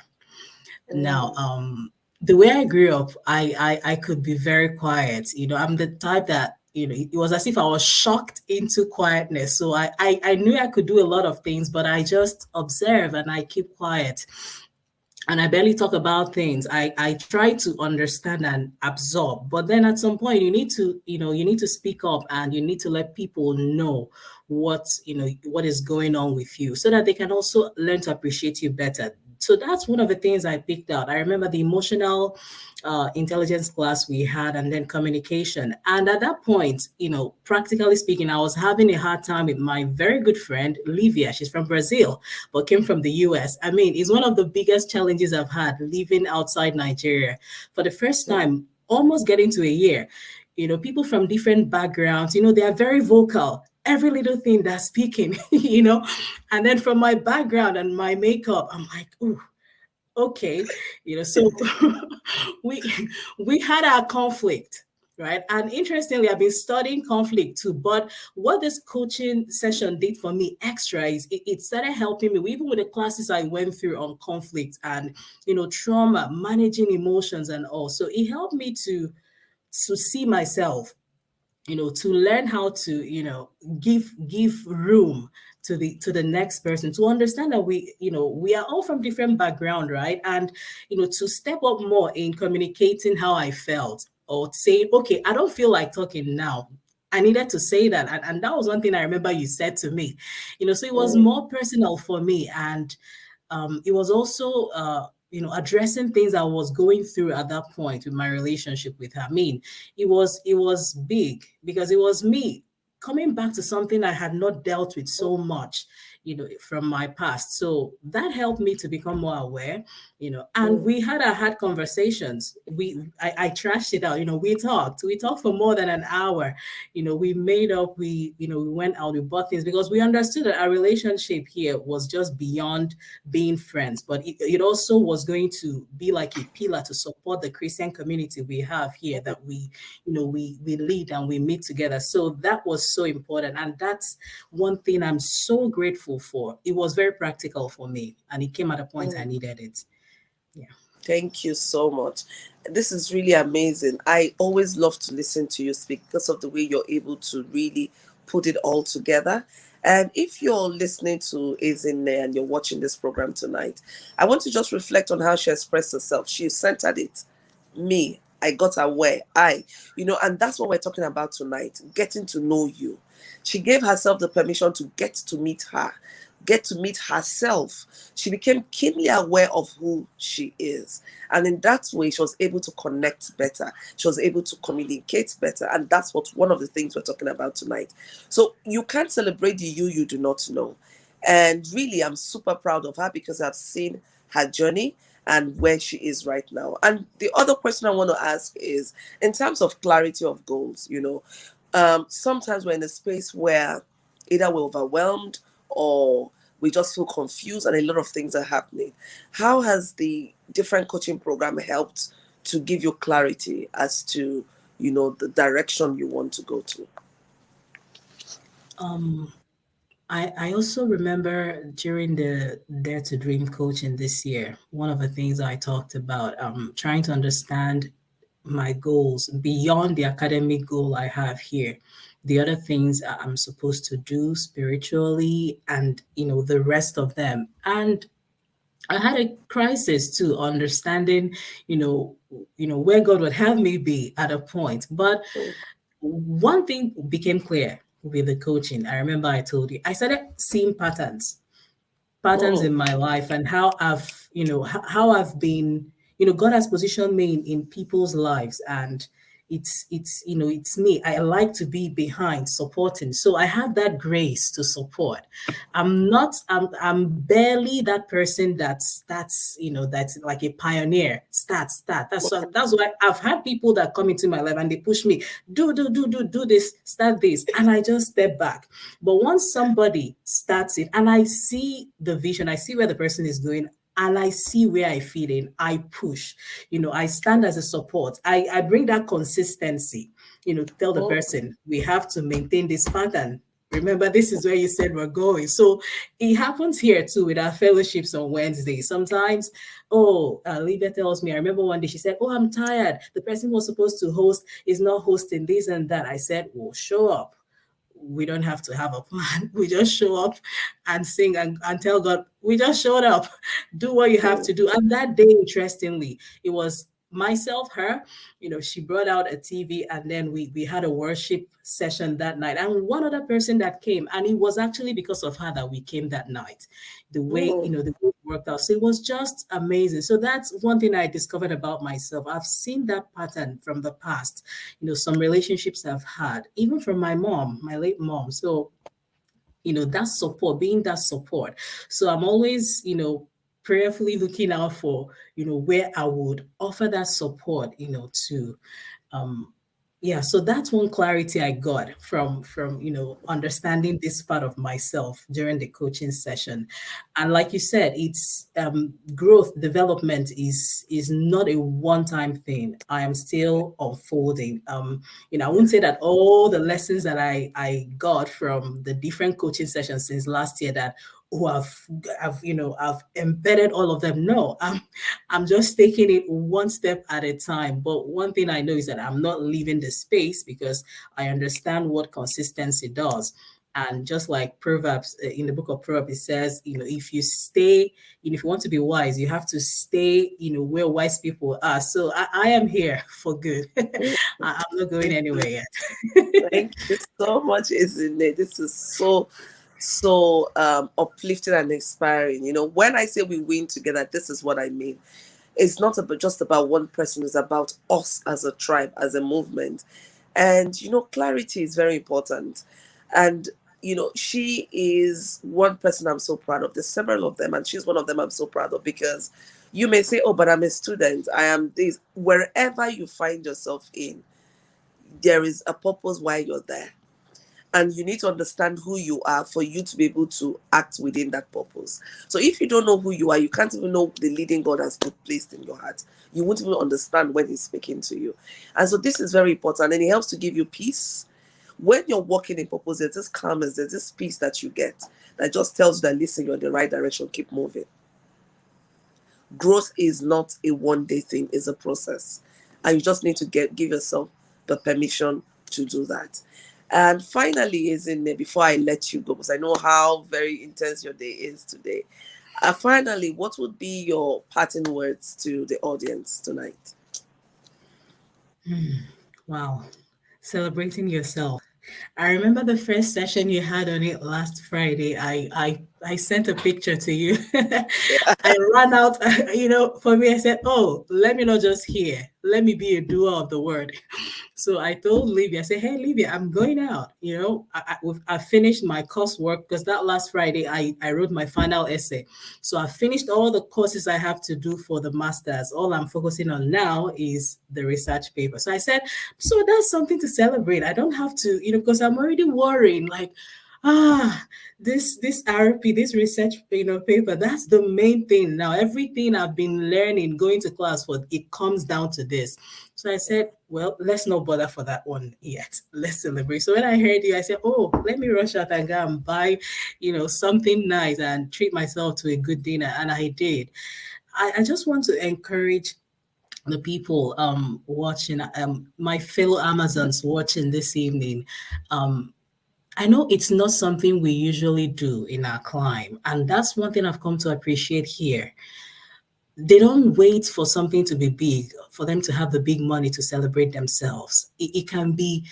Now, mm, the way I grew up, I could be very quiet. I'm the type that it was as if I was shocked into quietness. So I knew I could do a lot of things, but I just observe and I keep quiet. and I barely talk about things. I try to understand and absorb, but then at some point you need to, you need to speak up and you need to let people know what is going on with you so that they can also learn to appreciate you better. So that's one of the things I picked out. I remember the emotional intelligence class we had, and then communication. And at that point, practically speaking, I was having a hard time with my very good friend, Livia. She's from Brazil, but came from the US. I mean, it's one of the biggest challenges I've had living outside Nigeria. For the first time, almost getting to a year, people from different backgrounds, they are very vocal. Every little thing they're speaking, and then from my background and my makeup, I'm like, oh, okay, so we we had our conflict, right? And interestingly, I've been studying conflict too, but what this coaching session did for me extra is it started helping me, even with the classes I went through on conflict and trauma, managing emotions and all. So it helped me to see myself, to learn how to give room to the next person, to understand that we are all from different background, right? And to step up more in communicating how I felt, or saying, okay, I don't feel like talking now. I needed to say that, and that was one thing I remember you said to me. So it was Mm, more personal for me, and it was also addressing things I was going through at that point with my relationship with her. I mean, it was big because it was me coming back to something I had not dealt with so much, from my past. So that helped me to become more aware, and mm, we had our hard conversations. I trashed it out. We talked for more than an hour. We made up, we went out, we bought things because we understood that our relationship here was just beyond being friends, but it also was going to be like a pillar to support the Christian community we have here, that we lead and we meet together. So that was so important, and that's one thing I'm so grateful for. It was very practical for me, and it came at a point I mm. needed it. Yeah. Thank you so much. This is really amazing. I always love to listen to you speak because of the way you're able to really put it all together. And if you're listening to Izine and you're watching this program tonight, I want to just reflect on how she expressed herself. She centered it. Me, I got aware. And that's what we're talking about tonight, getting to know you. She gave herself the permission to get to meet herself. She became keenly aware of who she is. And in that way, she was able to connect better. She was able to communicate better. And that's what one of the things we're talking about tonight. So you can't celebrate the you do not know. And really, I'm super proud of her because I've seen her journey and where she is right now. And the other question I want to ask is, in terms of clarity of goals, sometimes we're in a space where either we're overwhelmed or we just feel confused and a lot of things are happening. How has the different coaching program helped to give you clarity as to, the direction you want to go to? Um, I also remember during the Dare to Dream coaching this year, one of the things I talked about, trying to understand my goals beyond the academic goal I have here, the other things I'm supposed to do spiritually, and the rest of them. And I had a crisis too, understanding, where God would have me be at a point. But Mm, one thing became clear with the coaching. I remember I told you, I started seeing patterns mm, in my life, and how I've, how I've been, God has positioned me in people's lives, and it's me. I like to be behind, supporting. So I have that grace to support. I'm barely that person that's like a pioneer. Start. That's why I've had people that come into my life and they push me, do this, start this, and I just step back. But once somebody starts it and I see the vision, I see where the person is going, and I see where I fit in, I push. I stand as a support. I bring that consistency, tell the mm, person, we have to maintain this pattern. Remember, this is where you said we're going. So it happens here too with our fellowships on Wednesday. Sometimes, Livia tells me, I remember one day she said, oh, I'm tired. The person who was supposed to host is not hosting this and that. I said, well, show up. we don't have to have a plan. We just show up and sing and tell God, we just showed up. Do what you have to do. And that day, interestingly, it was myself, her, she brought out a TV, and then we had a worship session that night. And one other person that came, and it was actually because of her that we came that night. The way, Mm. the way it worked out. So it was just amazing. So that's one thing I discovered about myself. I've seen that pattern from the past, some relationships I've had, even from my mom, my late mom. So that support, being that support. So I'm always, prayerfully looking out for, where I would offer that support, to um yeah, so that's one clarity I got from understanding this part of myself during the coaching session. And like you said, it's growth development is not a one time thing. I am still unfolding. I wouldn't say that all the lessons that I got from the different coaching sessions since last year, that who I've embedded all of them. No, I'm just taking it one step at a time. But one thing I know is that I'm not leaving the space, because I understand what consistency does. And just like Proverbs, in the book of Proverbs, it says, if you stay, if you want to be wise, you have to stay, where wise people are. So I am here for good. I'm not going Thank you. anywhere yet. Thank you so much, isn't it? This is so uplifting and inspiring. When I say we win together, this is what I mean. It's not about just about one person, it's about us as a tribe, as a movement. And clarity is very important. And she is one person I'm so proud of. There's several of them, and she's one of them I'm so proud of, because you may say, oh, but I'm a student, I am this. Wherever you find yourself in, there is a purpose why you're there, and you need to understand who you are for you to be able to act within that purpose. So if you don't know who you are, you can't even know the leading God has put placed in your heart. You won't even understand when he's speaking to you. And so this is very important, and it helps to give you peace. When you're walking in purpose, there's this calmness, there's this peace that you get that just tells you that, listen, you're in the right direction, keep moving. Growth is not a one day thing, it's a process. And you just need to give yourself the permission to do that. And finally, is in there, before I let you go, because I know how very intense your day is today. Finally, what would be your parting words to the audience tonight? Wow. Celebrating yourself. I remember the first session you had on it last Friday. I sent a picture to you. I ran out, for me, I said, oh, let me not just hear, let me be a doer of the word. So I told Livia, I said, hey, Livia, I'm going out. I finished my coursework, because that last Friday I wrote my final essay. So I finished all the courses I have to do for the master's. All I'm focusing on now is the research paper. So I said, so that's something to celebrate. I don't have to, because I'm already worrying, like, this RP, this research, paper, that's the main thing. Now, everything I've been learning, going to class for, it comes down to this. So I said, well, let's not bother for that one yet. Let's celebrate. So when I heard you, I said, oh, let me rush out and go and buy, something nice and treat myself to a good dinner. And I did. I just want to encourage the people watching, my fellow Amazons watching this evening. I know it's not something we usually do in our climb. And that's one thing I've come to appreciate here. They don't wait for something to be big for them to have the big money to celebrate themselves. It can be,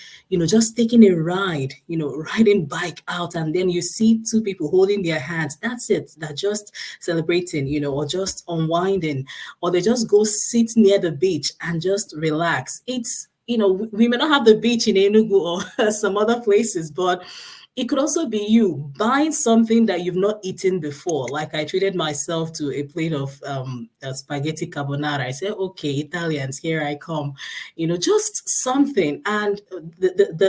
just taking a ride, riding bike out, and then you see two people holding their hands. That's it. They're just celebrating, or just unwinding, or they just go sit near the beach and just relax. It's, we may not have the beach in Enugu or some other places, but it could also be you buying something that you've not eaten before. Like I treated myself to a plate of spaghetti carbonara. I said, okay, Italians, here I come. Just something. And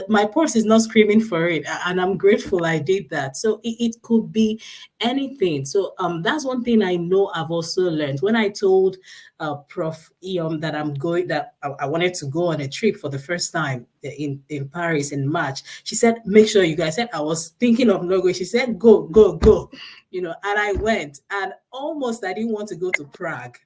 my purse is not screaming for it. And I'm grateful I did that. So it could be anything. So that's one thing I know I've also learned. When I told Prof. Eom that I wanted to go on a trip for the first time in Paris in March. She said, make sure you guys. I said, I was thinking of no going. She said, go, go, go. And I went, and almost I didn't want to go to Prague.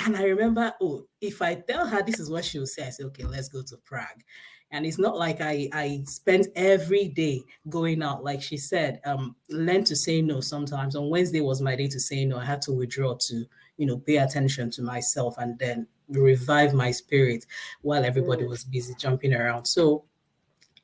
And I remember, oh, if I tell her this is what she'll say, I say, okay, let's go to Prague. And it's not like I spent every day going out. Like she said, learn to say no sometimes. On Wednesday was my day to say no. I had to withdraw to, pay attention to myself and then revive my spirit while everybody Mm, was busy jumping around. So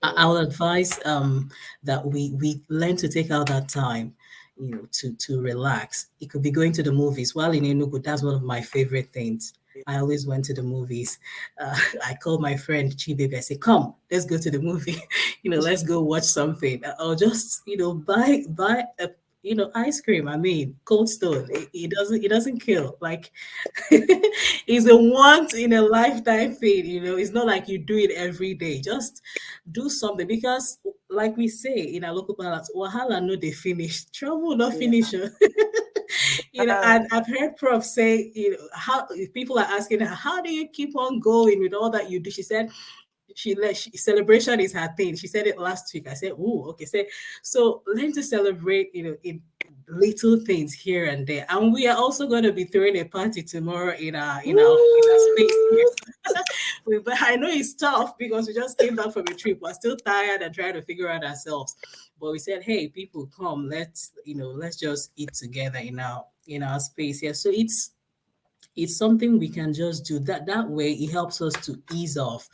I mm, would advise that we learn to take out that time, to relax. It could be going to the movies. While in Enugu, that's one of my favorite things. I always went to the movies. I called my friend Chibaby. I said, "Come, let's go to the movie. Let's go watch something." Or just buy a ice cream. I mean, Cold Stone. It doesn't kill. Like it's a once in a lifetime thing. It's not like you do it every day. Just do something because, like we say in our local balance, wahala no they finish, trouble not yeah. finish. Ah, And I've heard Prof say, how if people are asking her, how do you keep on going with all that you do? She said, celebration is her thing. She said it last week. I said, "Oh, okay." So learn to celebrate, in little things here and there. And we are also going to be throwing a party tomorrow in our space here. woo! But I know it's tough because we just came back from a trip. We're still tired and trying to figure out ourselves. But we said, "Hey, people, come. Let's just eat together in our space here." So it's something we can just do that way. It helps us to ease off.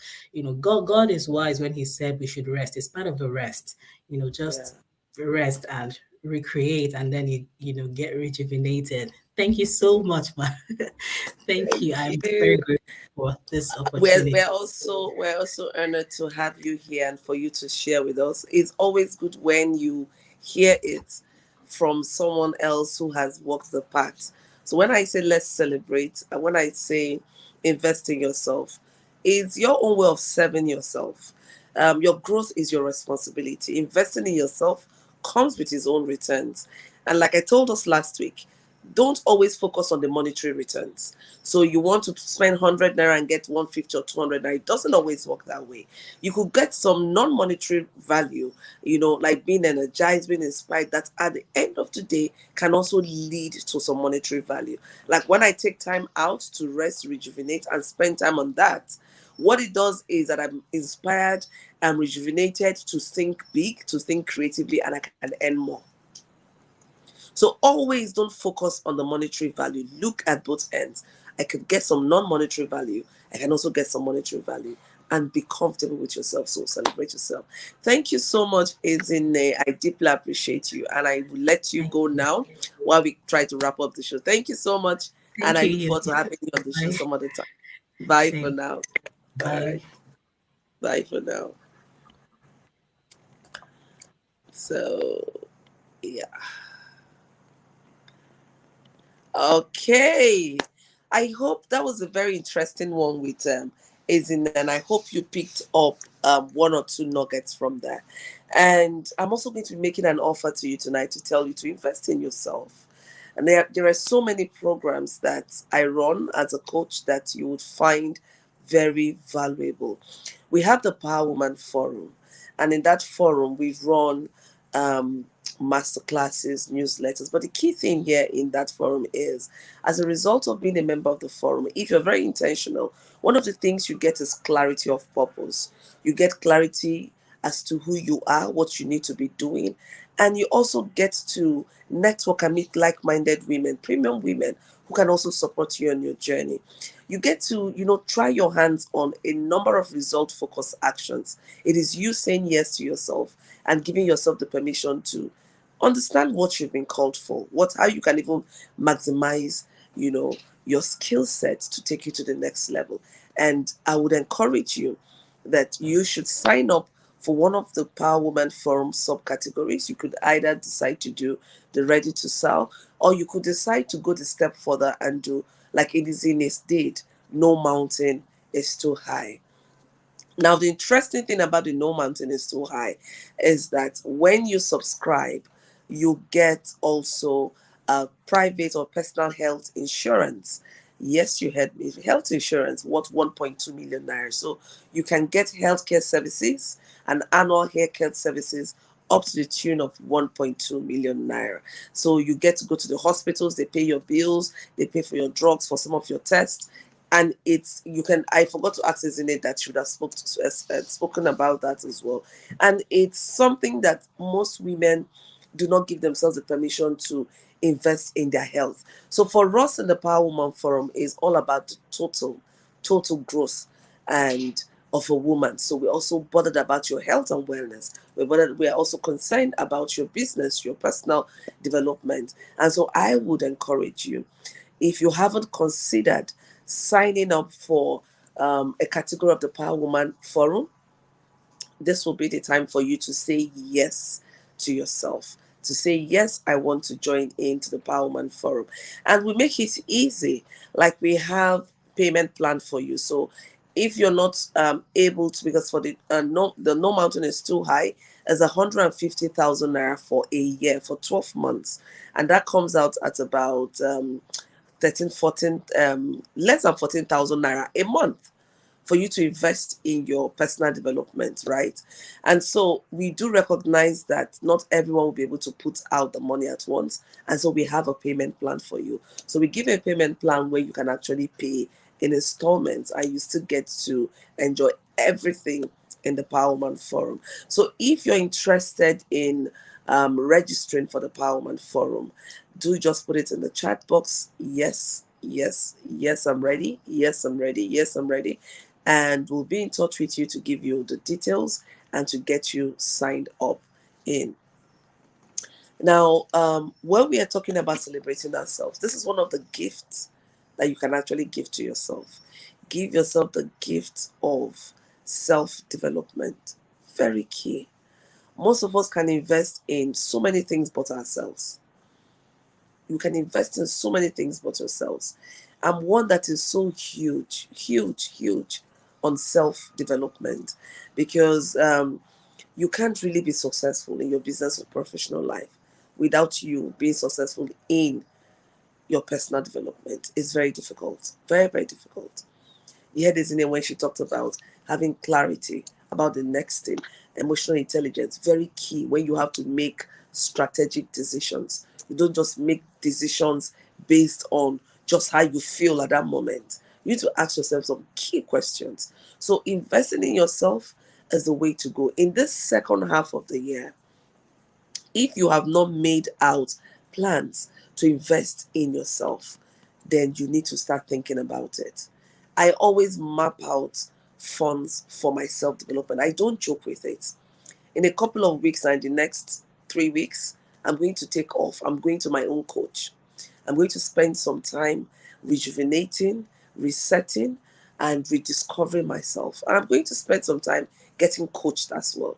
God is wise when he said we should rest. It's part of the rest. Yeah. Just rest and recreate, and then get rejuvenated. Thank you so much, man. Thank Thank you. I'm very you. grateful for this We're opportunity. we're also we're also honored to have you here and for you to share with us. It's always good when you hear it from someone else who has walked the path. So when I say let's celebrate, and when I say invest in yourself, it's your own way of serving yourself. Your growth is your responsibility. Investing in yourself comes with its own returns. And like I told us last week, don't always focus on the monetary returns. So you want to spend 100 naira and get 150 or 200 naira. It doesn't always work that way. You could get some non-monetary value, like being energized, being inspired, that at the end of the day can also lead to some monetary value. Like when I take time out to rest, rejuvenate, and spend time on that, what it does is that I'm inspired, I'm rejuvenated to think big, to think creatively, and I can earn more. So always don't focus on the monetary value. Look at both ends. I could get some non-monetary value. I can also get some monetary value and be comfortable with yourself. So celebrate yourself. Thank you so much, Ezine. I deeply appreciate you. And I will let you Thank go you. now while we try to wrap up the show. Thank you so much. And Thank I you. look You. forward to having you on the show Bye. some other time. Bye for Same. now. All Bye. right. Bye for now. So, yeah. Okay. I hope that was a very interesting one with Azin, and I hope you picked up one or two nuggets from there. And I'm also going to be making an offer to you tonight to tell you to invest in yourself. And there are so many programs that I run as a coach that you would find very valuable. We have the Power Woman Forum, and in that forum, we run um, master classes, newsletters. But the key thing here in that forum is, as a result of being a member of the forum, if you're very intentional, one of the things you get is clarity of purpose. You get clarity as to who you are, what you need to be doing, and you also get to network and meet like-minded women, premium women who can also support you on your journey. You get to, try your hands on a number of result-focused actions. It is you saying yes to yourself and giving yourself the permission to understand what you've been called for, how you can even maximize, your skill set to take you to the next level. And I would encourage you that you should sign up for one of the Power Woman Forum subcategories. You could either decide to do the ready to sell, or you could decide to go the step further and do like Elizines did. No mountain is too high. Now, the interesting thing about the No Mountain is Too High is that when you subscribe, you get also private or personal health insurance. Yes, you heard me. Health insurance worth 1.2 million naira. So you can get healthcare services and annual haircare services up to the tune of 1.2 million naira. So you get to go to the hospitals, they pay your bills, they pay for your drugs, for some of your tests. And it's, you can, I forgot to ask Isn't that should have spoken about that as well. And it's something that most women do not give themselves the permission to invest in their health. So for us in the Power Woman Forum is all about the total growth and of a woman. So we're also bothered about your health and wellness. We are also concerned about your business, your personal development. And so I would encourage you, if you haven't considered signing up for a category of the Power Woman Forum, this will be the time for you to say yes to yourself. To say, yes, I want to join into the Powerman Forum. And we make it easy. Like we have payment plan for you. So if you're not able to, because for the no mountain is too high, as 150,000 naira for a year for 12 months. And that comes out at about 13, 14, less than 14,000 naira a month for you to invest in your personal development, right? And so we do recognize that not everyone will be able to put out the money at once. And so we have a payment plan for you. So we give a payment plan where you can actually pay in installments and you still get to enjoy everything in the Powerman Forum. So if you're interested in registering for the Powerman Forum, do just put it in the chat box. Yes, yes, yes, I'm ready. Yes, I'm ready. Yes, I'm ready. And we'll be in touch with you to give you the details and to get you signed up in. Now, when we are talking about celebrating ourselves, this is one of the gifts that you can actually give to yourself. Give yourself the gift of self-development. Very key. Most of us can invest in so many things but ourselves. You can invest in so many things but yourselves. And one that is so huge, huge, huge on self-development, because you can't really be successful in your business or professional life without you being successful in your personal development. It's very difficult. Very, very difficult. You heard this in it when she talked about having clarity about the next thing. Emotional intelligence, very key when you have to make strategic decisions. You don't just make decisions based on just how you feel at that moment. You need to ask yourself some key questions. So investing in yourself is the way to go. In this second half of the year, if you have not made out plans to invest in yourself, then you need to start thinking about it. I always map out funds for my self development. I don't joke with it. In a couple of weeks and the next 3 weeks, I'm going to take off. I'm going to my own coach. I'm going to spend some time rejuvenating, resetting, and rediscovering myself. And I'm going to spend some time getting coached as well.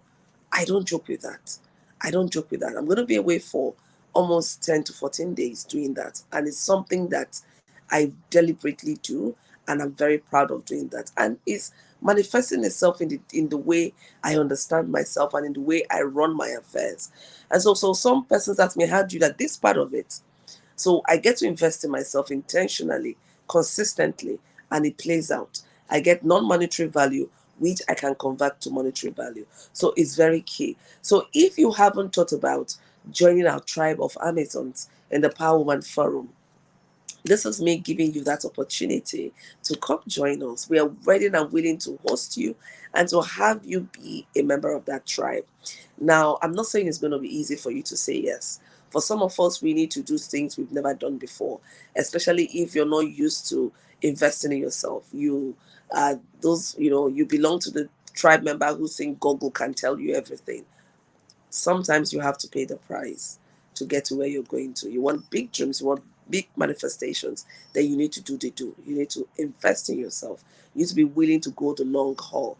I don't joke with that. I don't joke with that. I'm going to be away for almost 10 to 14 days doing that. And it's something that I deliberately do. And I'm very proud of doing that. And it's manifesting itself in the way I understand myself and in the way I run my affairs. And so some persons ask me, how do you do that? This part of it. So I get to invest in myself intentionally, consistently, and it plays out. I get non-monetary value, which I can convert to monetary value. So it's very key. So if you haven't thought about joining our tribe of Amazons in the Power Woman Forum, this is me giving you that opportunity to come join us. We are ready and willing to host you and to have you be a member of that tribe. Now, I'm not saying it's going to be easy for you to say yes. For some of us, we need to do things we've never done before, especially if you're not used to investing in yourself. You belong to the tribe member who think Google can tell you everything. Sometimes you have to pay the price to get to where you're going to. You want big dreams, you want big manifestations, then you need to do the do. You need to invest in yourself. You need to be willing to go the long haul.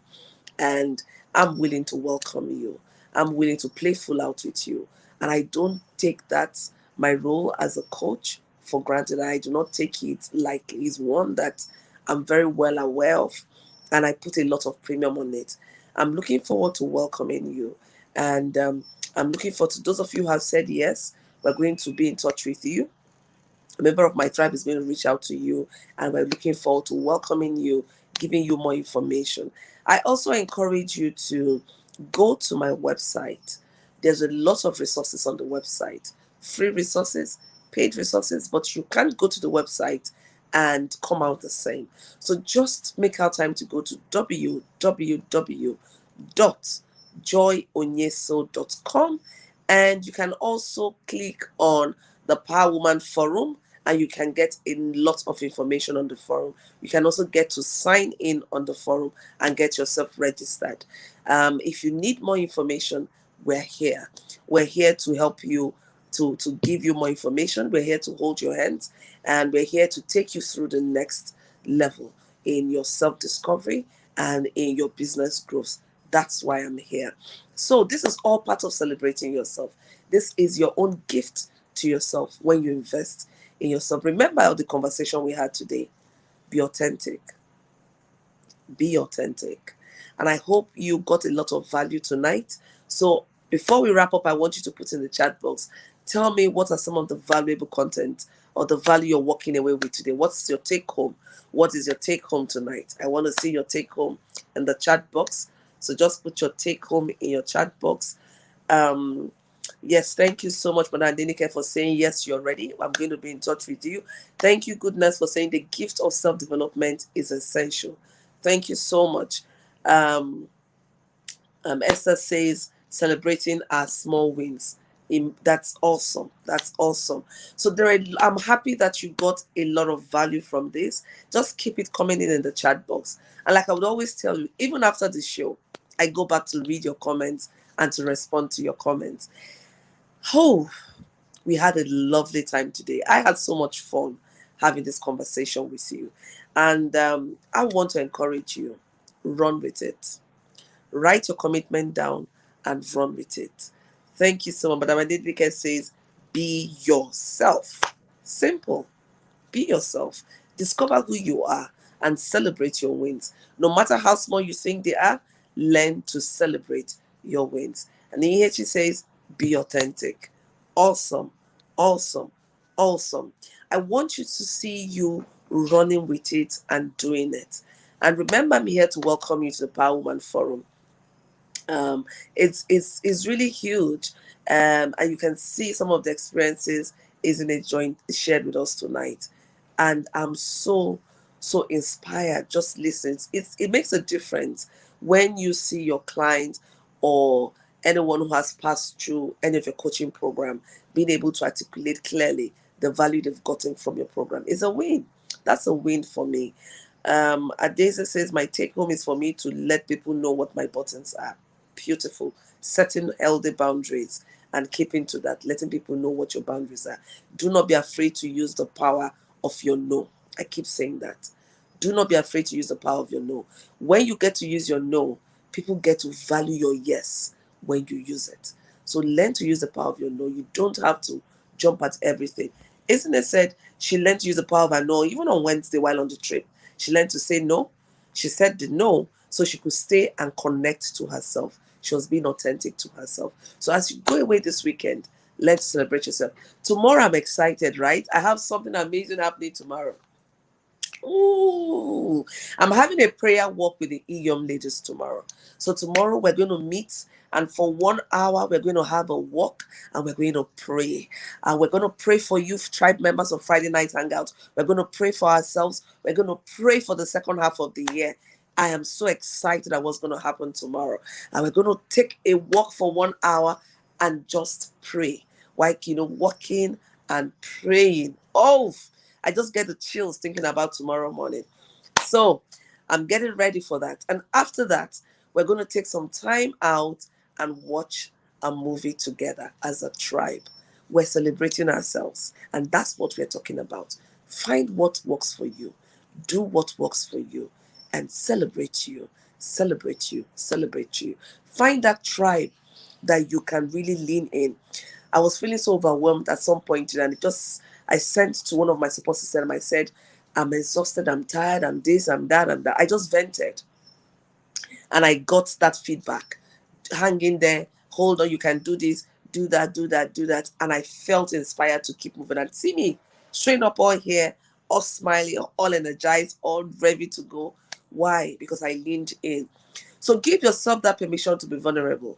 And I'm willing to welcome you. I'm willing to play full out with you. And I don't take that, my role as a coach, for granted. I do not take it lightly. It's one that I'm very well aware of. And I put a lot of premium on it. I'm looking forward to welcoming you. And I'm looking forward to those of you who have said yes. We're going to be in touch with you. A member of my tribe is going to reach out to you, and we're looking forward to welcoming you, giving you more information. I also encourage you to go to my website, There's a lot of resources on the website, free resources, paid resources, but you can't go to the website and come out the same. So just make out time to go to www.joyonyeso.com, and you can also click on the Power Woman Forum, and you can get a lot of information on the forum. You can also get to sign in on the forum and get yourself registered. If you need more information, we're here. We're here to help you, to give you more information. We're here to hold your hands, and we're here to take you through the next level in your self-discovery and in your business growth. That's why I'm here. So this is all part of celebrating yourself. This is your own gift to yourself when you invest in yourself. Remember the conversation we had today. Be authentic. Be authentic. And I hope you got a lot of value tonight. So before we wrap up, I want you to put in the chat box, tell me what are some of the valuable content or the value you're walking away with today. What's your take home? What is your take home tonight? I want to see your take home in the chat box. So just put your take home in your chat box. Yes, thank you so much, Madam Denike, for saying yes, you're ready. I'm going to be in touch with you. Thank you, Goodness, for saying the gift of self-development is essential. Thank you so much. Esther says celebrating our small wins. That's awesome. That's awesome. So I'm happy that you got a lot of value from this. Just keep it coming in the chat box. And like I would always tell you, even after the show, I go back to read your comments and to respond to your comments. Oh, we had a lovely time today. I had so much fun having this conversation with you. And I want to encourage you, run with it. Write your commitment down and run with it. Thank you so much. Madam Adedike says, be yourself. Simple. Be yourself. Discover who you are and celebrate your wins. No matter how small you think they are, learn to celebrate your wins. And then here she says, be authentic. Awesome. Awesome. Awesome. I want you to see you running with it and doing it. And remember, I'm here to welcome you to the Power Woman Forum. It's really huge, and you can see some of the experiences isn't it joined shared with us tonight, and I'm so inspired. Just listen, it makes a difference when you see your client or anyone who has passed through any of your coaching program being able to articulate clearly the value they've gotten from your program. Is a win. That's a win for me. Adesa says my take home is for me to let people know what my buttons are. Beautiful. Setting healthy boundaries and keeping to that, letting people know what your boundaries are. Do not be afraid to use the power of your no. I keep saying that. Do not be afraid to use the power of your no. When you get to use your no, people get to value your yes when you use it. So learn to use the power of your no. You don't have to jump at everything. Isn't it said she learned to use the power of her no even on Wednesday while on the trip? She learned to say no. She said the no so she could stay and connect to herself. She was being authentic to herself. So as you go away this weekend, let's celebrate yourself. Tomorrow I'm excited, right? I have something amazing happening tomorrow. Ooh, I'm having a prayer walk with the EYOM ladies tomorrow. So tomorrow we're going to meet, and for 1 hour we're going to have a walk and we're going to pray. And we're going to pray for you tribe members of Friday Night Hangout. We're going to pray for ourselves. We're going to pray for the second half of the year. I am so excited at what's going to happen tomorrow. And we're going to take a walk for 1 hour and just pray. Like, walking and praying. Oh, I just get the chills thinking about tomorrow morning. So I'm getting ready for that. And after that, we're going to take some time out and watch a movie together as a tribe. We're celebrating ourselves. And that's what we're talking about. Find what works for you. Do what works for you. And celebrate you. Celebrate you. Celebrate you. Find that tribe that you can really lean in. I was feeling so overwhelmed at some point, and I sent to one of my support systems. I said, I'm exhausted, I'm tired, I'm this, I'm that, I'm that. I just vented. And I got that feedback. Hang in there, hold on, you can do this, do that, do that, do that. And I felt inspired to keep moving. And see me straight up all here, all smiling, all energized, all ready to go. Why? Because I leaned in. So give yourself that permission to be vulnerable.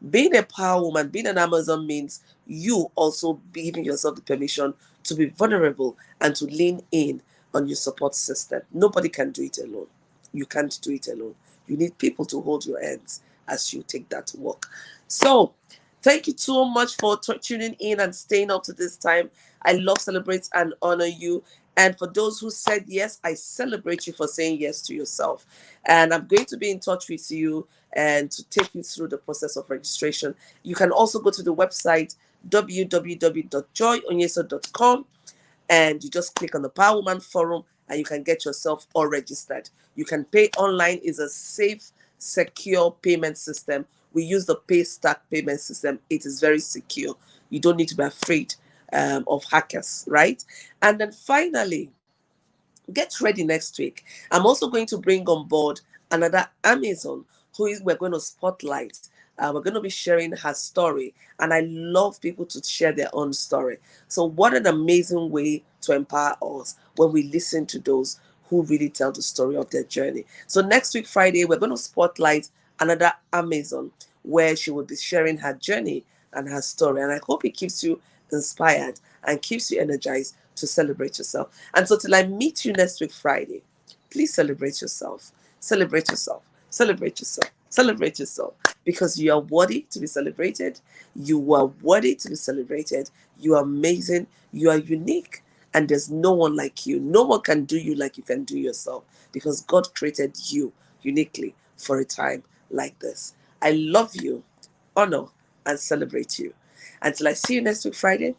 Being a power woman, being an Amazon means you also giving yourself the permission to be vulnerable and to lean in on your support system. Nobody can do it alone. You can't do it alone. You need people to hold your hands as you take that walk. So, thank you so much for tuning in and staying up to this time. I love, celebrate, and honor you. And for those who said yes, I celebrate you for saying yes to yourself. And I'm going to be in touch with you and to take you through the process of registration. You can also go to the website www.joyonyeso.com and you just click on the Power Woman Forum and you can get yourself all registered. You can pay online. It's a safe, secure payment system. We use the PayStack payment system. It is very secure. You don't need to be afraid of hackers, right? And then finally, get ready next week. I'm also going to bring on board another Amazon we're going to spotlight. We're going to be sharing her story, and I love people to share their own story. So, what an amazing way to empower us when we listen to those who really tell the story of their journey. So, next week, Friday, we're going to spotlight another Amazon where she will be sharing her journey and her story. And I hope it keeps you inspired and keeps you energized to celebrate yourself. And so till I meet you next week Friday, please celebrate yourself. Celebrate yourself. Celebrate yourself. Celebrate yourself. Because you are worthy to be celebrated. You are worthy to be celebrated. You are amazing. You are unique. And there's no one like you. No one can do you like you can do yourself. Because God created you uniquely for a time like this. I love you, honor, and celebrate you. Until I see you next week Friday,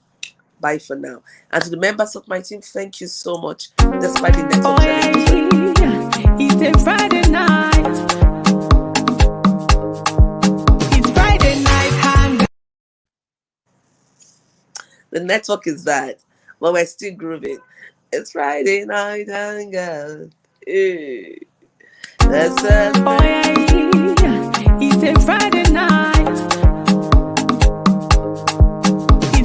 bye for now. And to the members of my team, thank you so much. Despite the network challenges. It's a Friday night. It's Friday night hang. The network is bad, but we're still grooving. It's Friday night hangout. Hey. That's It's a Friday